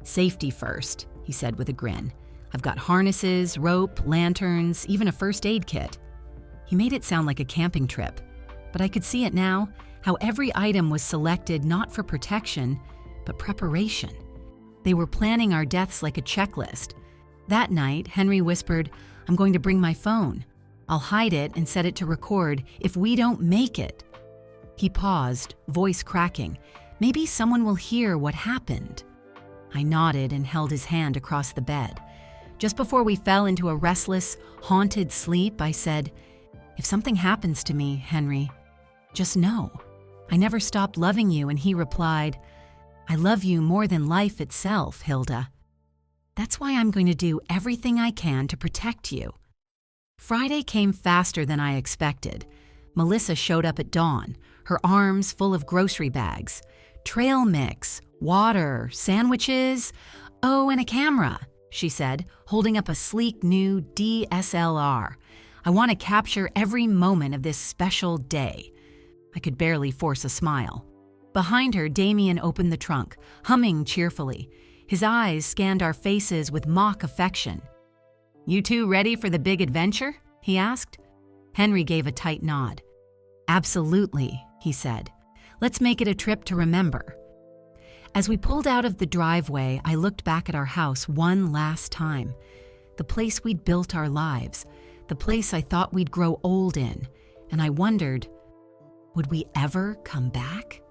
"Safety first," he said with a grin. "I've got harnesses, rope, lanterns, even a first aid kit." He made it sound like a camping trip, but I could see it now, how every item was selected not for protection, but preparation. They were planning our deaths like a checklist. That night, Henry whispered, "I'm going to bring my phone. I'll hide it and set it to record if we don't make it." He paused, voice cracking. "Maybe someone will hear what happened." I nodded and held his hand across the bed. Just before we fell into a restless, haunted sleep, I said, "If something happens to me, Henry, just know I never stopped loving you." And he replied, "I love you more than life itself, Hilda. That's why I'm going to do everything I can to protect you." Friday came faster than I expected. Melissa showed up at dawn, her arms full of grocery bags. "Trail mix, water, sandwiches, oh, and a camera," she said, holding up a sleek new DSLR. "I want to capture every moment of this special day." I could barely force a smile. Behind her, Damien opened the trunk, humming cheerfully. His eyes scanned our faces with mock affection. "You two ready for the big adventure?" he asked. Henry gave a tight nod. "Absolutely," he said. "Let's make it a trip to remember." As we pulled out of the driveway, I looked back at our house one last time. The place we'd built our lives, the place I thought we'd grow old in, and I wondered, would we ever come back?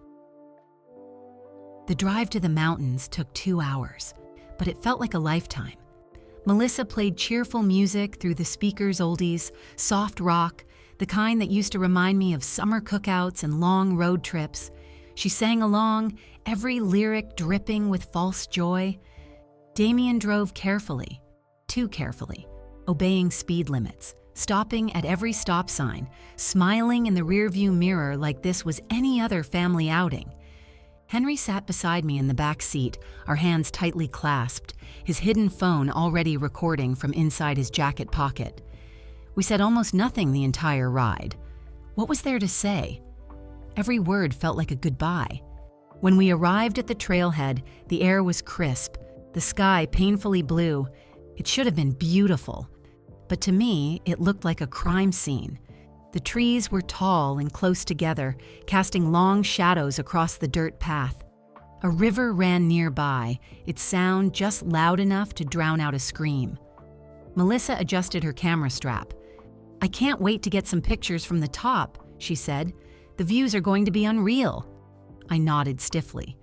The drive to the mountains took 2 hours, but it felt like a lifetime. Melissa played cheerful music through the speaker's oldies, soft rock, the kind that used to remind me of summer cookouts and long road trips. She sang along, every lyric dripping with false joy. Damien drove carefully, too carefully, obeying speed limits, stopping at every stop sign, smiling in the rearview mirror like this was any other family outing. Henry sat beside me in the back seat, our hands tightly clasped, his hidden phone already recording from inside his jacket pocket. We said almost nothing the entire ride. What was there to say? Every word felt like a goodbye. When we arrived at the trailhead, the air was crisp, the sky painfully blue. It should have been beautiful, but to me, it looked like a crime scene. The trees were tall and close together, casting long shadows across the dirt path. A river ran nearby, its sound just loud enough to drown out a scream. Melissa adjusted her camera strap. "I can't wait to get some pictures from the top," she said. "The views are going to be unreal." I nodded stiffly.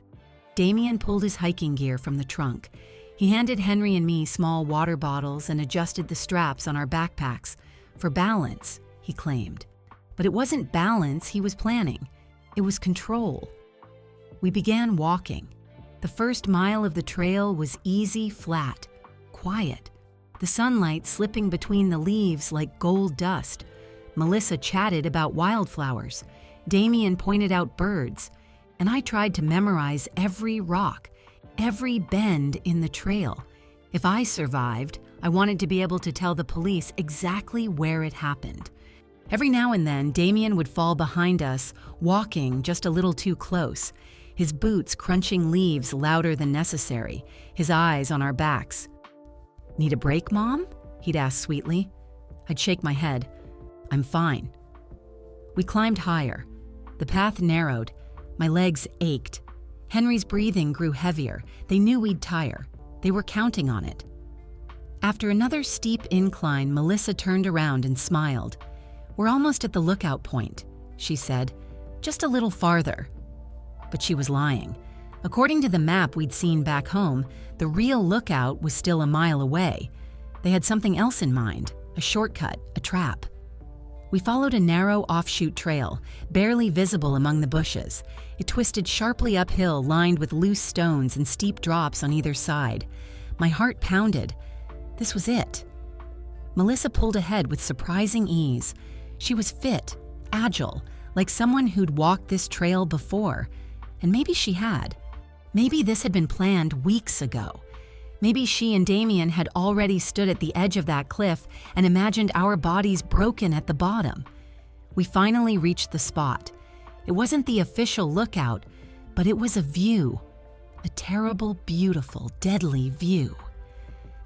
Damien pulled his hiking gear from the trunk. He handed Henry and me small water bottles and adjusted the straps on our backpacks. For balance, he claimed. But it wasn't balance he was planning. It was control. We began walking. The first mile of the trail was easy, flat, quiet. The sunlight slipping between the leaves like gold dust. Melissa chatted about wildflowers. Damien pointed out birds. And I tried to memorize every rock, every bend in the trail. If I survived, I wanted to be able to tell the police exactly where it happened. Every now and then, Damien would fall behind us, walking just a little too close, his boots crunching leaves louder than necessary, his eyes on our backs. "Need a break, Mom?" he'd ask sweetly. I'd shake my head. "I'm fine." We climbed higher. The path narrowed. My legs ached. Henry's breathing grew heavier. They knew we'd tire. They were counting on it. After another steep incline, Melissa turned around and smiled. "We're almost at the lookout point," she said. "Just a little farther." But she was lying. According to the map we'd seen back home, the real lookout was still a mile away. They had something else in mind, a shortcut, a trap. We followed a narrow offshoot trail, barely visible among the bushes. It twisted sharply uphill, lined with loose stones and steep drops on either side. My heart pounded. This was it. Melissa pulled ahead with surprising ease. She was fit, agile, like someone who'd walked this trail before. And maybe she had. Maybe this had been planned weeks ago. Maybe she and Damien had already stood at the edge of that cliff and imagined our bodies broken at the bottom. We finally reached the spot. It wasn't the official lookout, but it was a view. A terrible, beautiful, deadly view.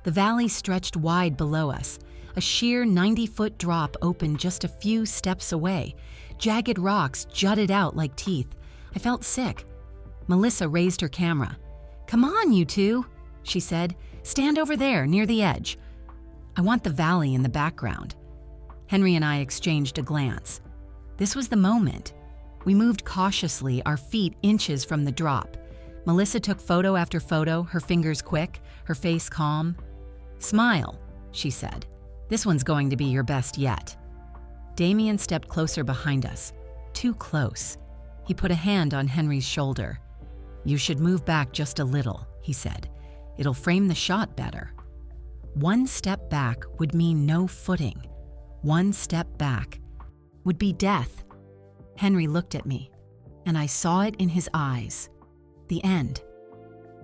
The valley stretched wide below us. A sheer 90-foot drop opened just a few steps away. Jagged rocks jutted out like teeth. I felt sick. Melissa raised her camera. "Come on, you two," she said. "Stand over there, near the edge. I want the valley in the background." Henry and I exchanged a glance. This was the moment. We moved cautiously, our feet inches from the drop. Melissa took photo after photo, her fingers quick, her face calm. "Smile," she said. "This one's going to be your best yet." Damien stepped closer behind us. Too close. He put a hand on Henry's shoulder. "You should move back just a little," he said. "It'll frame the shot better." One step back would mean no footing. One step back would be death. Henry looked at me, and I saw it in his eyes. The end.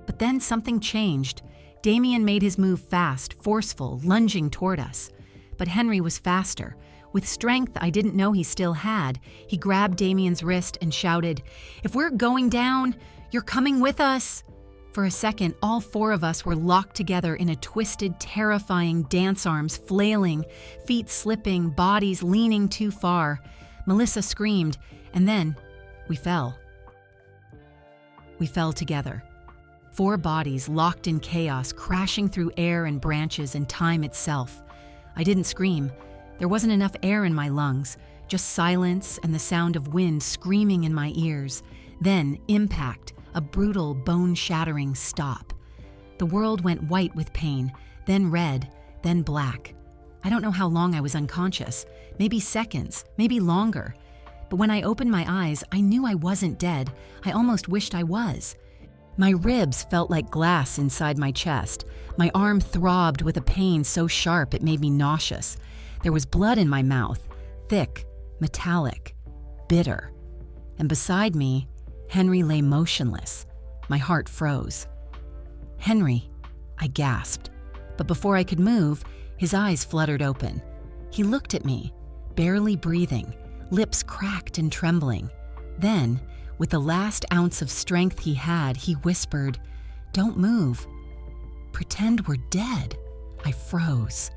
But then something changed. Damien made his move fast, forceful, lunging toward us. But Henry was faster. With strength I didn't know he still had, he grabbed Damien's wrist and shouted, "If we're going down, you're coming with us!" For a second, all four of us were locked together in a twisted, terrifying dance, arms flailing, feet slipping, bodies leaning too far. Melissa screamed, and then we fell. We fell together. Four bodies locked in chaos, crashing through air and branches and time itself. I didn't scream. There wasn't enough air in my lungs, just silence and the sound of wind screaming in my ears. Then impact, a brutal, bone-shattering stop. The world went white with pain, then red, then black. I don't know how long I was unconscious, maybe seconds, maybe longer. But when I opened my eyes, I knew I wasn't dead. I almost wished I was. My ribs felt like glass inside my chest. My arm throbbed with a pain so sharp it made me nauseous. There was blood in my mouth, thick, metallic, bitter. And beside me, Henry lay motionless. My heart froze. "Henry," I gasped. But before I could move, his eyes fluttered open. He looked at me, barely breathing, lips cracked and trembling. Then, with the last ounce of strength he had, he whispered, "Don't move. Pretend we're dead." I froze.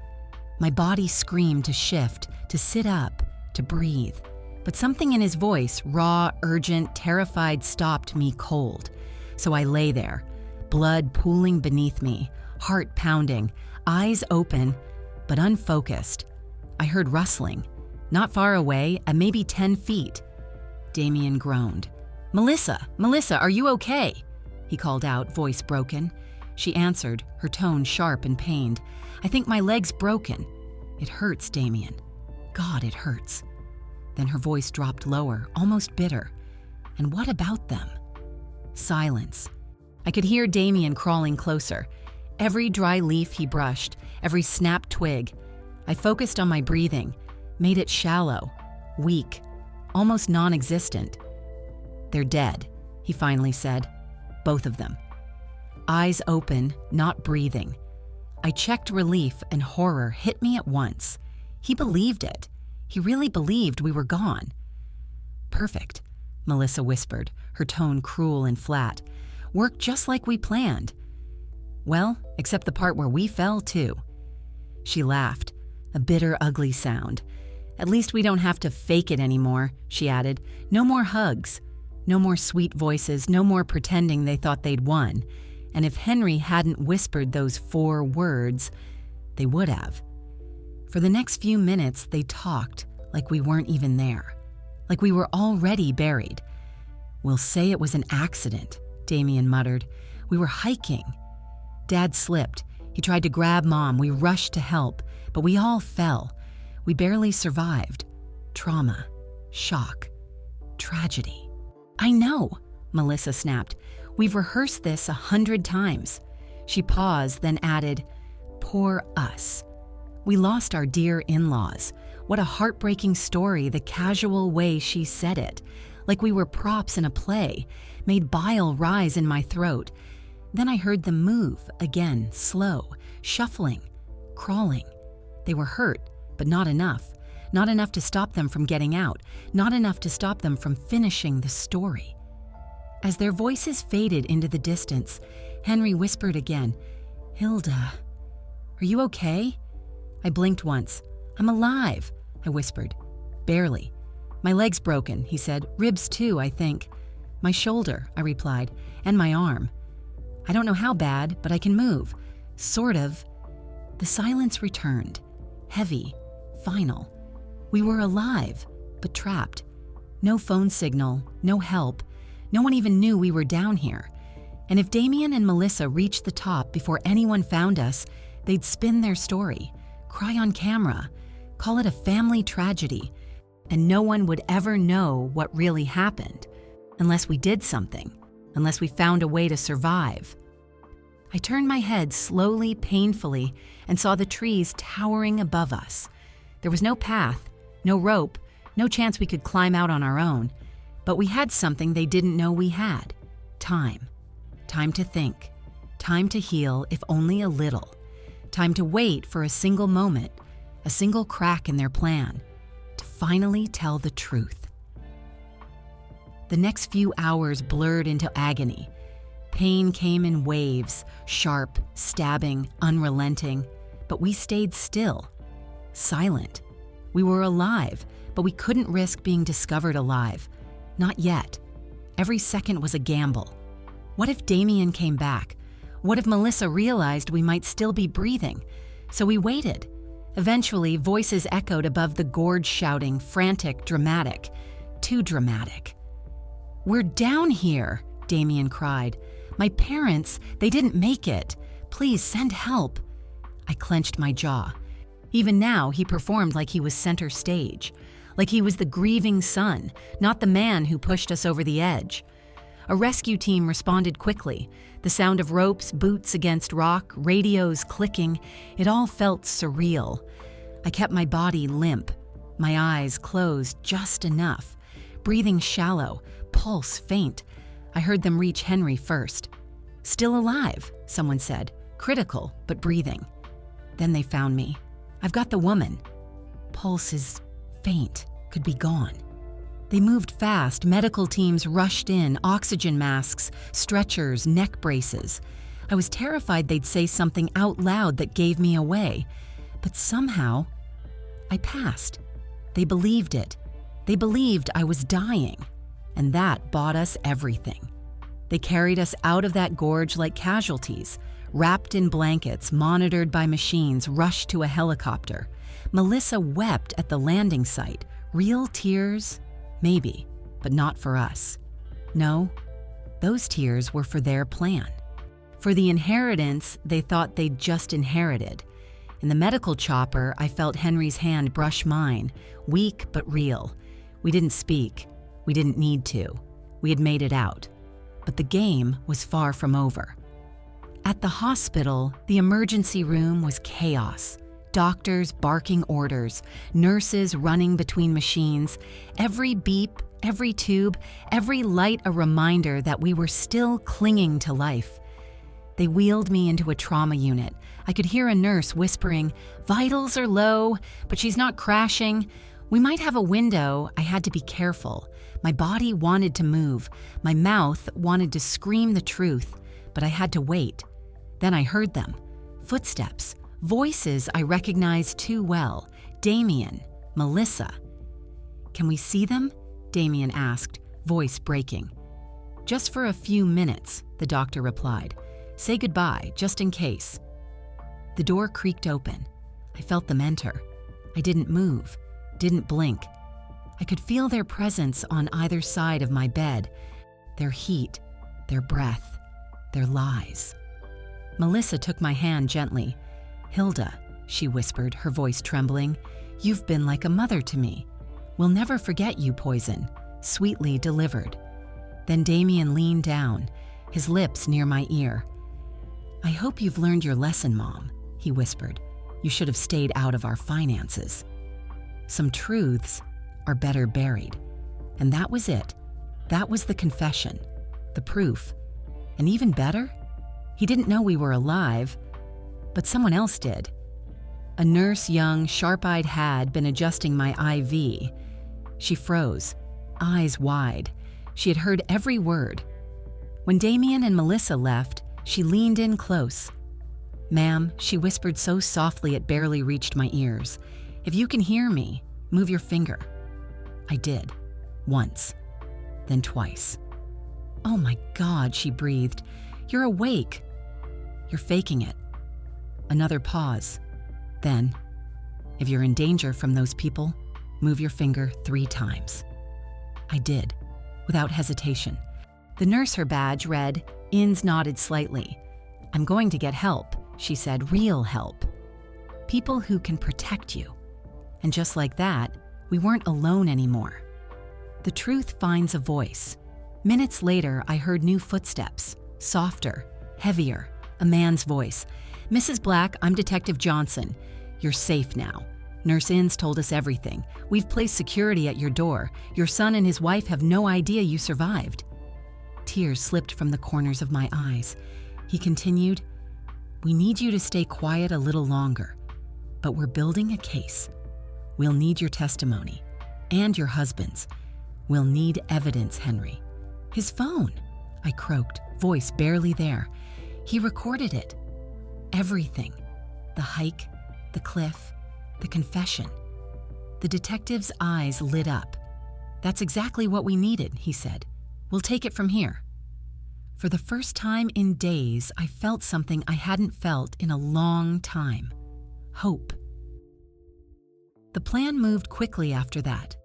My body screamed to shift, to sit up, to breathe. But something in his voice, raw, urgent, terrified, stopped me cold. So I lay there, blood pooling beneath me, heart pounding, eyes open, but unfocused. I heard rustling, not far away, at maybe 10 feet. Damien groaned. Melissa, are you okay?" he called out, voice broken. She answered, her tone sharp and pained. "I think my leg's broken." "It hurts, Damien. God, it hurts." Then her voice dropped lower, almost bitter. "And what about them?" Silence. I could hear Damien crawling closer. Every dry leaf he brushed, every snapped twig. I focused on my breathing, made it shallow, weak, almost non-existent. "They're dead," he finally said. "Both of them." Eyes open, not breathing. I checked relief, and horror hit me at once. He believed it. He really believed we were gone. "Perfect," Melissa whispered, her tone cruel and flat. "Worked just like we planned." "Well, except the part where we fell, too." She laughed, a bitter, ugly sound. "At least we don't have to fake it anymore," she added. "No more hugs. No more sweet voices, no more pretending they thought they'd won. And if Henry hadn't whispered those 4 words, they would have." For the next few minutes, they talked like we weren't even there, like we were already buried. "We'll say it was an accident," Damien muttered. "We were hiking." Dad slipped. He tried to grab Mom. We rushed to help, but we all fell. We barely survived. Trauma, shock, tragedy. "I know," Melissa snapped. "We've rehearsed this 100 times. She paused, then added, "Poor us. We lost our dear in-laws." What a heartbreaking story, the casual way she said it. Like we were props in a play, made bile rise in my throat. Then I heard them move, again, slow, shuffling, crawling. They were hurt, but not enough. Not enough to stop them from getting out. Not enough to stop them from finishing the story. As their voices faded into the distance, Henry whispered again, "Hilda, are you okay?" I blinked once. "I'm alive," I whispered. "Barely. My leg's broken," he said. "Ribs too, I think." "My shoulder," I replied, "and my arm. I don't know how bad, but I can move. Sort of." The silence returned, heavy, final. We were alive, but trapped. No phone signal, no help. No one even knew we were down here. And if Damien and Melissa reached the top before anyone found us, they'd spin their story, cry on camera, call it a family tragedy, and no one would ever know what really happened, unless we did something, unless we found a way to survive. I turned my head slowly, painfully, and saw the trees towering above us. There was no path, no rope, no chance we could climb out on our own, but we had something they didn't know we had. Time. Time to think. Time to heal, if only a little. Time to wait for a single moment, a single crack in their plan, to finally tell the truth. The next few hours blurred into agony. Pain came in waves, sharp, stabbing, unrelenting, but we stayed still, silent. We were alive, but we couldn't risk being discovered alive. Not yet. Every second was a gamble. What if Damien came back? What if Melissa realized we might still be breathing? So we waited. Eventually, voices echoed above the gorge shouting, frantic, dramatic. Too dramatic. "We're down here," Damien cried. "My parents, they didn't make it. Please send help." I clenched my jaw. Even now, he performed like he was center stage, like he was the grieving son, not the man who pushed us over the edge. A rescue team responded quickly. The sound of ropes, boots against rock, radios clicking, it all felt surreal. I kept my body limp, my eyes closed just enough, breathing shallow, pulse faint. I heard them reach Henry first. "Still alive," someone said, critical but breathing. Then they found me. "I've got the woman." Pulse is faint, could be gone. They moved fast. Medical teams rushed in, oxygen masks, stretchers, neck braces. I was terrified they'd say something out loud that gave me away. But somehow, I passed. They believed it. They believed I was dying. And that bought us everything. They carried us out of that gorge like casualties, wrapped in blankets, monitored by machines, rushed to a helicopter. Melissa wept at the landing site. Real tears? Maybe, but not for us. No, those tears were for their plan. For the inheritance they thought they'd just inherited. In the medical chopper, I felt Henry's hand brush mine, weak but real. We didn't speak. We didn't need to. We had made it out. But the game was far from over. At the hospital, the emergency room was chaos. Doctors barking orders, nurses running between machines, every beep, every tube, every light a reminder that we were still clinging to life. They wheeled me into a trauma unit. I could hear a nurse whispering, "Vitals are low, but she's not crashing. We might have a window." I had to be careful. My body wanted to move. My mouth wanted to scream the truth, but I had to wait. Then I heard them. Footsteps. Voices I recognized too well. Damien, Melissa. "Can we see them?" Damien asked, voice breaking. "Just for a few minutes," the doctor replied. "Say goodbye, just in case." The door creaked open. I felt them enter. I didn't move, didn't blink. I could feel their presence on either side of my bed, their heat, their breath, their lies. Melissa took my hand gently. "Hilda," she whispered, her voice trembling, "you've been like a mother to me. We'll never forget you, Poison," sweetly delivered. Then Damien leaned down, his lips near my ear. "I hope you've learned your lesson, Mom," he whispered. "You should have stayed out of our finances. Some truths are better buried." And that was it. That was the confession, the proof. And even better, he didn't know we were alive, but someone else did. A nurse, young, sharp-eyed, had been adjusting my IV. She froze, eyes wide. She had heard every word. When Damien and Melissa left, she leaned in close. "Ma'am," she whispered so softly it barely reached my ears, "if you can hear me, move your finger." I did. Once. Then twice. "Oh my God," she breathed. "You're awake." "You're faking it." Another pause. Then, "If you're in danger from those people, move your finger 3 times. I did, without hesitation. The nurse, her badge read. Inns nodded slightly. "I'm going to get help," she said, "real help. People who can protect you." And just like that, we weren't alone anymore. The truth finds a voice. Minutes later, I heard new footsteps, softer, heavier, a man's voice. "Mrs. Black, I'm Detective Johnson. You're safe now. Nurse Inns told us everything. We've placed security at your door. Your son and his wife have no idea you survived." Tears slipped from the corners of my eyes. He continued, "We need you to stay quiet a little longer, but we're building a case. We'll need your testimony, and your husband's. We'll need evidence, Henry." "His phone," I croaked, voice barely there. "He recorded it. Everything. The hike, the cliff, the confession." The detective's eyes lit up. "That's exactly what we needed," he said. "We'll take it from here." For the first time in days, I felt something I hadn't felt in a long time. Hope. The plan moved quickly after that.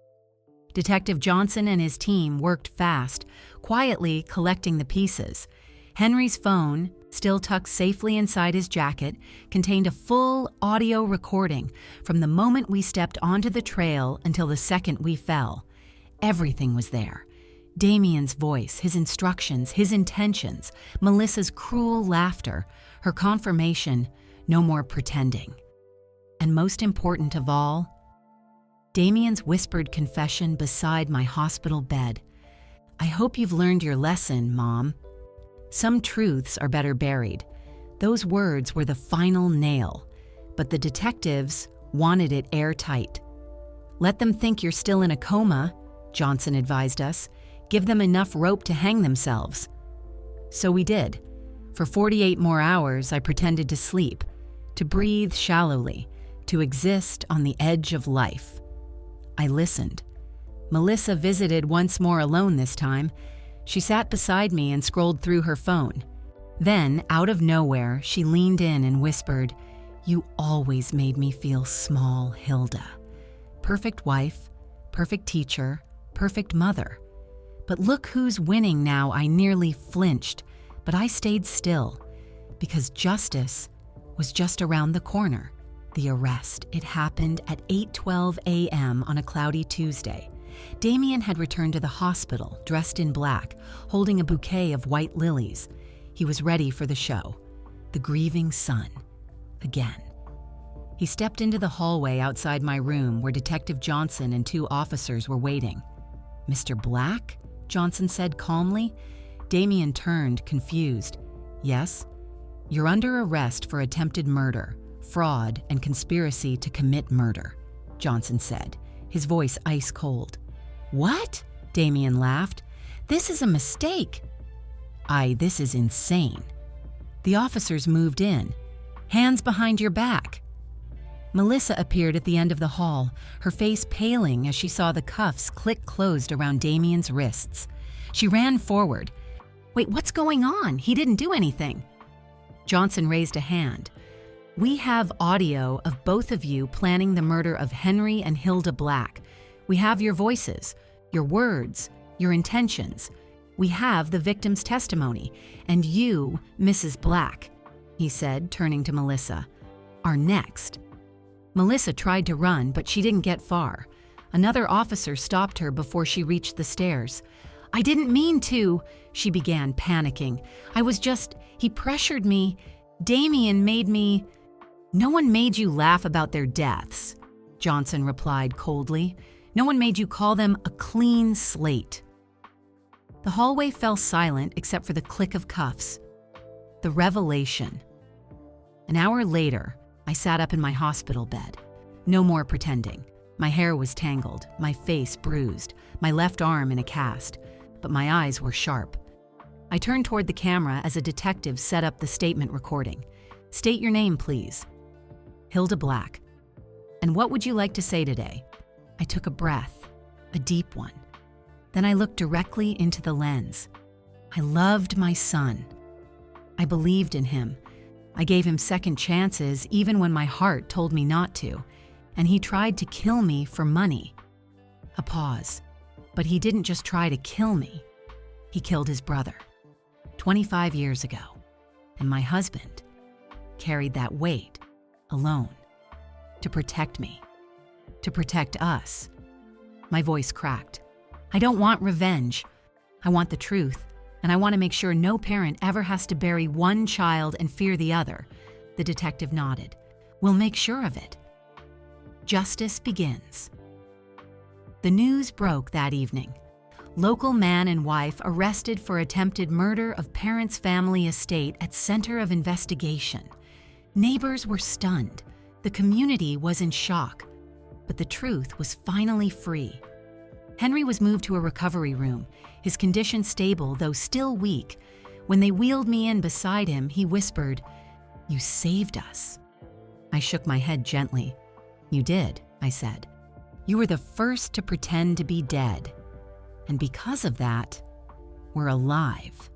Detective Johnson and his team worked fast, quietly collecting the pieces. Henry's phone, still tucked safely inside his jacket, contained a full audio recording from the moment we stepped onto the trail until the second we fell. Everything was there. Damien's voice, his instructions, his intentions, Melissa's cruel laughter, her confirmation, no more pretending. And most important of all, Damien's whispered confession beside my hospital bed. "I hope you've learned your lesson, Mom. Some truths are better buried." Those words were the final nail, but the detectives wanted it airtight. "Let them think you're still in a coma," Johnson advised us. "Give them enough rope to hang themselves." So we did. For 48 more hours, I pretended to sleep, to breathe shallowly, to exist on the edge of life. I listened. Melissa visited once more alone this time. She sat beside me and scrolled through her phone. Then, out of nowhere, she leaned in and whispered, "You always made me feel small, Hilda. Perfect wife, perfect teacher, perfect mother. But look who's winning now." I nearly flinched, but I stayed still, because justice was just around the corner. The arrest. It happened at 8:12 a.m. on a cloudy Tuesday. Damien had returned to the hospital, dressed in black, holding a bouquet of white lilies. He was ready for the show. The grieving son. Again. He stepped into the hallway outside my room where Detective Johnson and 2 officers were waiting. "Mr. Black?" Johnson said calmly. Damien turned, confused. "Yes? You're under arrest for attempted murder, fraud, and conspiracy to commit murder," Johnson said, his voice ice cold. "What?" Damien laughed. "This is a mistake." This is insane." The officers moved in. "Hands behind your back." Melissa appeared at the end of the hall, her face paling as she saw the cuffs click closed around Damien's wrists. She ran forward. "Wait, what's going on? He didn't do anything." Johnson raised a hand. "We have audio of both of you planning the murder of Henry and Hilda Black. We have your voices, your words, your intentions. We have the victim's testimony. And you, Mrs. Black," he said, turning to Melissa, "are next." Melissa tried to run, but she didn't get far. Another officer stopped her before she reached the stairs. "I didn't mean to," she began, panicking. He pressured me. Damien made me." "No one made you laugh about their deaths," Johnson replied coldly. "No one made you call them a clean slate." The hallway fell silent except for the click of cuffs. The revelation. An hour later, I sat up in my hospital bed. No more pretending. My hair was tangled, my face bruised, my left arm in a cast, but my eyes were sharp. I turned toward the camera as a detective set up the statement recording. "State your name, please." "Hilda Black." "And what would you like to say today?" I took a breath, a deep one. Then I looked directly into the lens. I loved my son. I believed in him. I gave him second chances even when my heart told me not to, and he tried to kill me for money. A pause. But he didn't just try to kill me. He killed his brother 25 years ago, and my husband carried that weight alone to protect me, to protect us. My voice cracked. I don't want revenge. I want the truth, and I want to make sure no parent ever has to bury one child and fear the other. The detective nodded. "We'll make sure of it." Justice begins. The news broke that evening. Local man and wife arrested for attempted murder of parents' family estate at center of investigation. Neighbors were stunned. The community was in shock. But the truth was finally free. Henry was moved to a recovery room, his condition stable though still weak. When they wheeled me in beside him, he whispered, "You saved us." I shook my head gently. "You did," I said. "You were the first to pretend to be dead. And because of that, we're alive."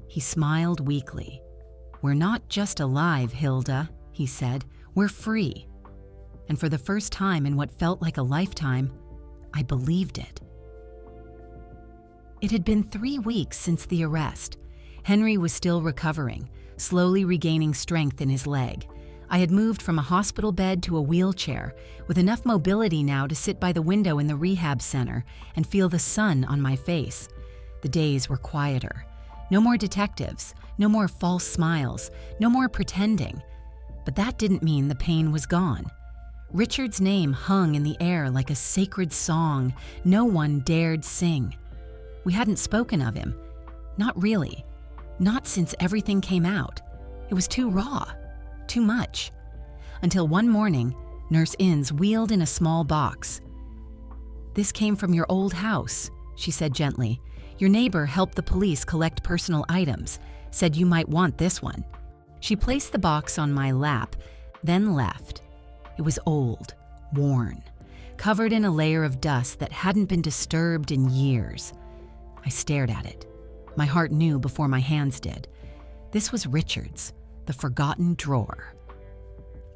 He smiled weakly. "We're not just alive, Hilda," he said. "We're free." And for the first time in what felt like a lifetime, I believed it. It had been 3 weeks since the arrest. Henry was still recovering, slowly regaining strength in his leg. I had moved from a hospital bed to a wheelchair, with enough mobility now to sit by the window in the rehab center and feel the sun on my face. The days were quieter. No more detectives, no more false smiles, no more pretending. But that didn't mean the pain was gone. Richard's name hung in the air like a sacred song no one dared sing. We hadn't spoken of him. Not really. Not since everything came out. It was too raw. Too much. Until one morning, Nurse Innes wheeled in a small box. "This came from your old house," she said gently. "Your neighbor helped the police collect personal items, said you might want this one." She placed the box on my lap, then left. It was old, worn, covered in a layer of dust that hadn't been disturbed in years. I stared at it. My heart knew before my hands did. This was Richard's, the forgotten drawer.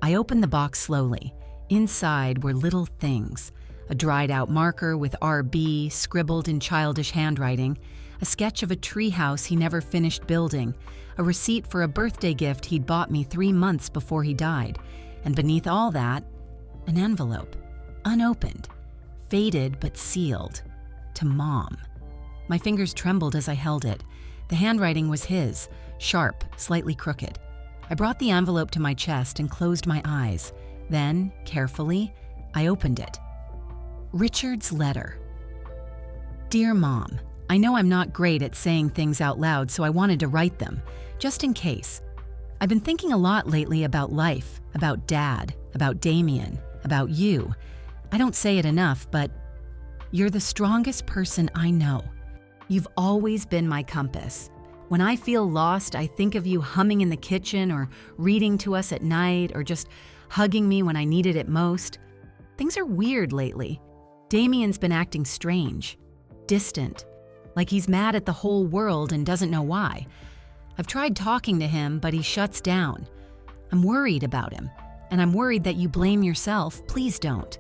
I opened the box slowly. Inside were little things: a dried-out marker with RB scribbled in childish handwriting, a sketch of a treehouse he never finished building, a receipt for a birthday gift he'd bought me 3 months before he died, and beneath all that, an envelope, unopened, faded but sealed, to Mom. My fingers trembled as I held it. The handwriting was his, sharp, slightly crooked. I brought the envelope to my chest and closed my eyes. Then, carefully, I opened it. Richard's letter. "Dear Mom, I know I'm not great at saying things out loud, so I wanted to write them, just in case. I've been thinking a lot lately about life, about Dad, about Damien, about you. I don't say it enough, but you're the strongest person I know. You've always been my compass. When I feel lost, I think of you humming in the kitchen or reading to us at night or just hugging me when I needed it most. Things are weird lately. Damien's been acting strange, distant, like he's mad at the whole world and doesn't know why. I've tried talking to him, but he shuts down. I'm worried about him, and I'm worried that you blame yourself. Please don't.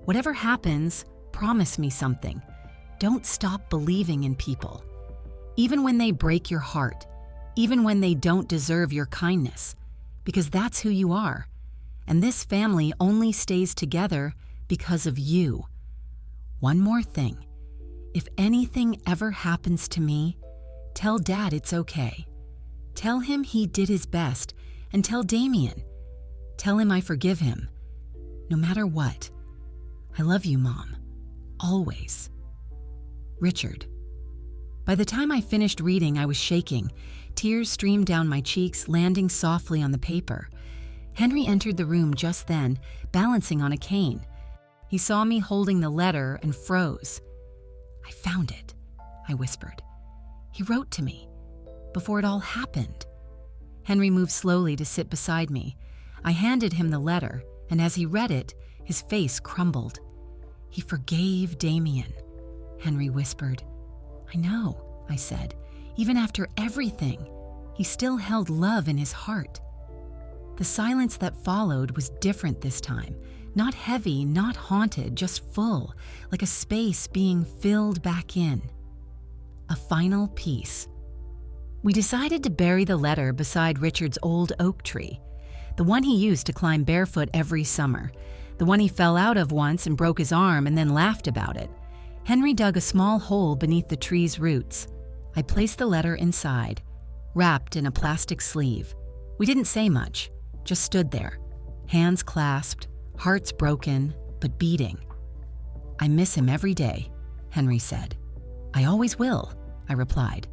Whatever happens, promise me something. Don't stop believing in people. Even when they break your heart, even when they don't deserve your kindness, because that's who you are. And this family only stays together because of you. One more thing. If anything ever happens to me, tell Dad it's okay. Tell him he did his best, and tell Damien. Tell him I forgive him. No matter what. I love you, Mom. Always. Richard. By the time I finished reading, I was shaking. Tears streamed down my cheeks, landing softly on the paper. Henry entered the room just then, balancing on a cane. He saw me holding the letter and froze. "I found it," I whispered. "He wrote to me, before it all happened." Henry moved slowly to sit beside me. I handed him the letter, and as he read it, his face crumbled. "He forgave Damien," Henry whispered. "I know," I said. "Even after everything, he still held love in his heart." The silence that followed was different this time. Not heavy, not haunted, just full, like a space being filled back in. A final piece. We decided to bury the letter beside Richard's old oak tree, the one he used to climb barefoot every summer, the one he fell out of once and broke his arm and then laughed about it. Henry dug a small hole beneath the tree's roots. I placed the letter inside, wrapped in a plastic sleeve. We didn't say much, just stood there, hands clasped, hearts broken, but beating. "I miss him every day," Henry said. "I always will," I replied.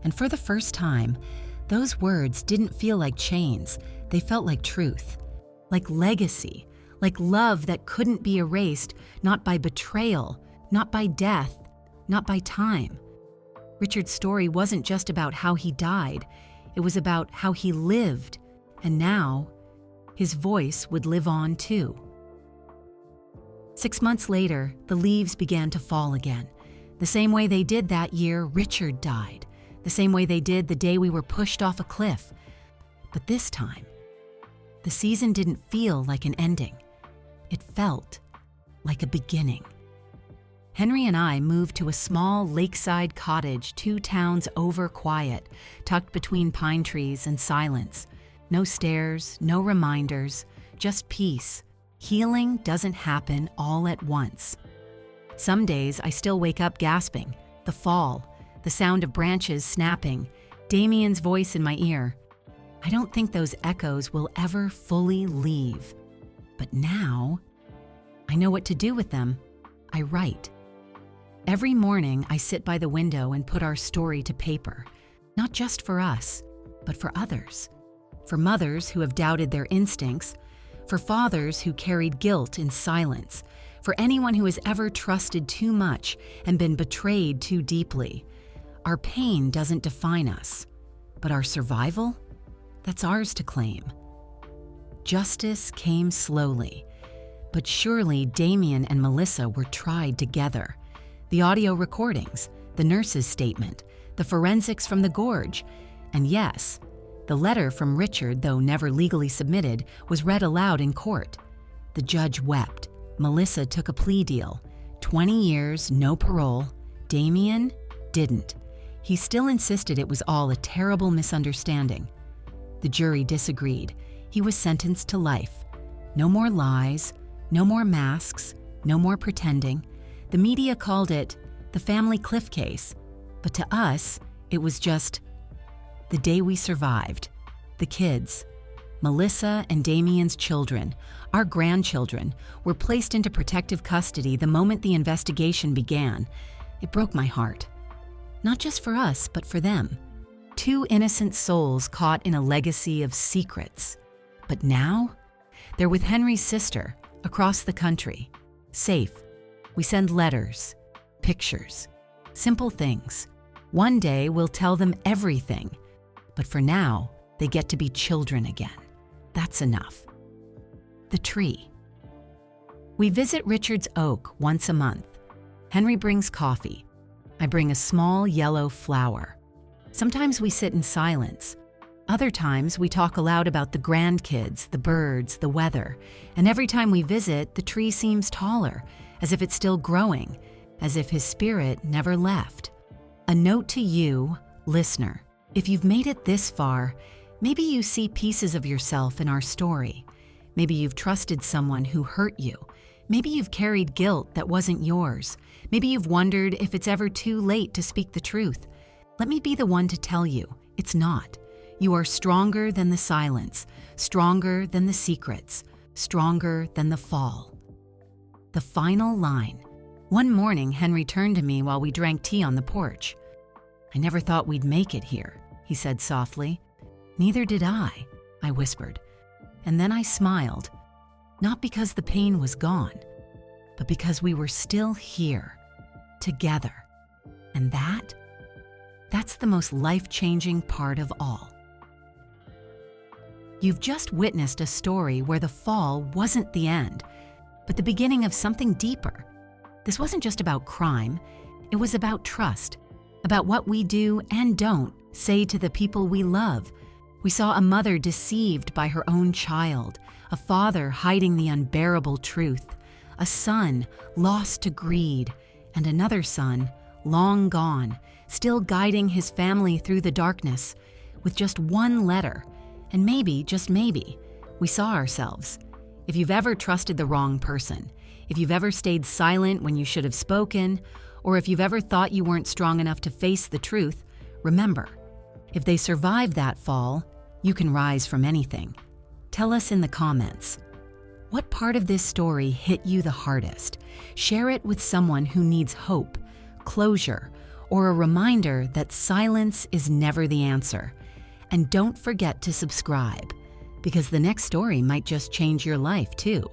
And for the first time, those words didn't feel like chains. They felt like truth, like legacy, like love that couldn't be erased, not by betrayal, not by death, not by time. Richard's story wasn't just about how he died. It was about how he lived, and now his voice would live on too. 6 months later, the leaves began to fall again. The same way they did that year Richard died. The same way they did the day we were pushed off a cliff. But this time, the season didn't feel like an ending. It felt like a beginning. Henry and I moved to a small lakeside cottage 2 towns over quiet, tucked between pine trees and silence. No stairs, no reminders, just peace. Healing doesn't happen all at once. Some days I still wake up gasping. The fall, the sound of branches snapping, Damien's voice in my ear. I don't think those echoes will ever fully leave. But now, I know what to do with them. I write. Every morning, I sit by the window and put our story to paper, not just for us, but for others. For mothers who have doubted their instincts, for fathers who carried guilt in silence, for anyone who has ever trusted too much and been betrayed too deeply. Our pain doesn't define us, but our survival? That's ours to claim. Justice came slowly, but surely Damien and Melissa were tried together. The audio recordings, the nurse's statement, the forensics from the gorge, and yes, the letter from Richard, though never legally submitted, was read aloud in court. The judge wept. Melissa took a plea deal. 20 years, no parole. Damien didn't. He still insisted it was all a terrible misunderstanding. The jury disagreed. He was sentenced to life. No more lies, no more masks, no more pretending. The media called it the family cliff case, but to us, it was just the day we survived. The kids, Melissa and Damien's children, our grandchildren, were placed into protective custody the moment the investigation began. It broke my heart. Not just for us, but for them. 2 innocent souls caught in a legacy of secrets. But now, they're with Henry's sister, across the country. Safe. We send letters, pictures, simple things. One day we'll tell them everything. But for now, they get to be children again. That's enough. The tree. We visit Richard's oak once a month. Henry brings coffee. I bring a small yellow flower. Sometimes we sit in silence. Other times we talk aloud about the grandkids, the birds, the weather. And every time we visit, the tree seems taller, as if it's still growing, as if his spirit never left. A note to you, listener. If you've made it this far, maybe you see pieces of yourself in our story. Maybe you've trusted someone who hurt you. Maybe you've carried guilt that wasn't yours. Maybe you've wondered if it's ever too late to speak the truth. Let me be the one to tell you, it's not. You are stronger than the silence, stronger than the secrets, stronger than the fall. The final line. One morning, Henry turned to me while we drank tea on the porch. "I never thought we'd make it here," he said softly. "Neither did I whispered. And then I smiled, not because the pain was gone, but because we were still here, together. And that's the most life-changing part of all. You've just witnessed a story where the fall wasn't the end, but the beginning of something deeper. This wasn't just about crime, it was about trust, about what we do and don't say to the people we love. We saw a mother deceived by her own child, a father hiding the unbearable truth, a son lost to greed, and another son, long gone, still guiding his family through the darkness. With just one letter, and maybe, just maybe, we saw ourselves. If you've ever trusted the wrong person, if you've ever stayed silent when you should have spoken, or if you've ever thought you weren't strong enough to face the truth, remember, if they survive that fall, you can rise from anything. Tell us in the comments. What part of this story hit you the hardest? Share it with someone who needs hope, closure, or a reminder that silence is never the answer. And don't forget to subscribe, because the next story might just change your life too.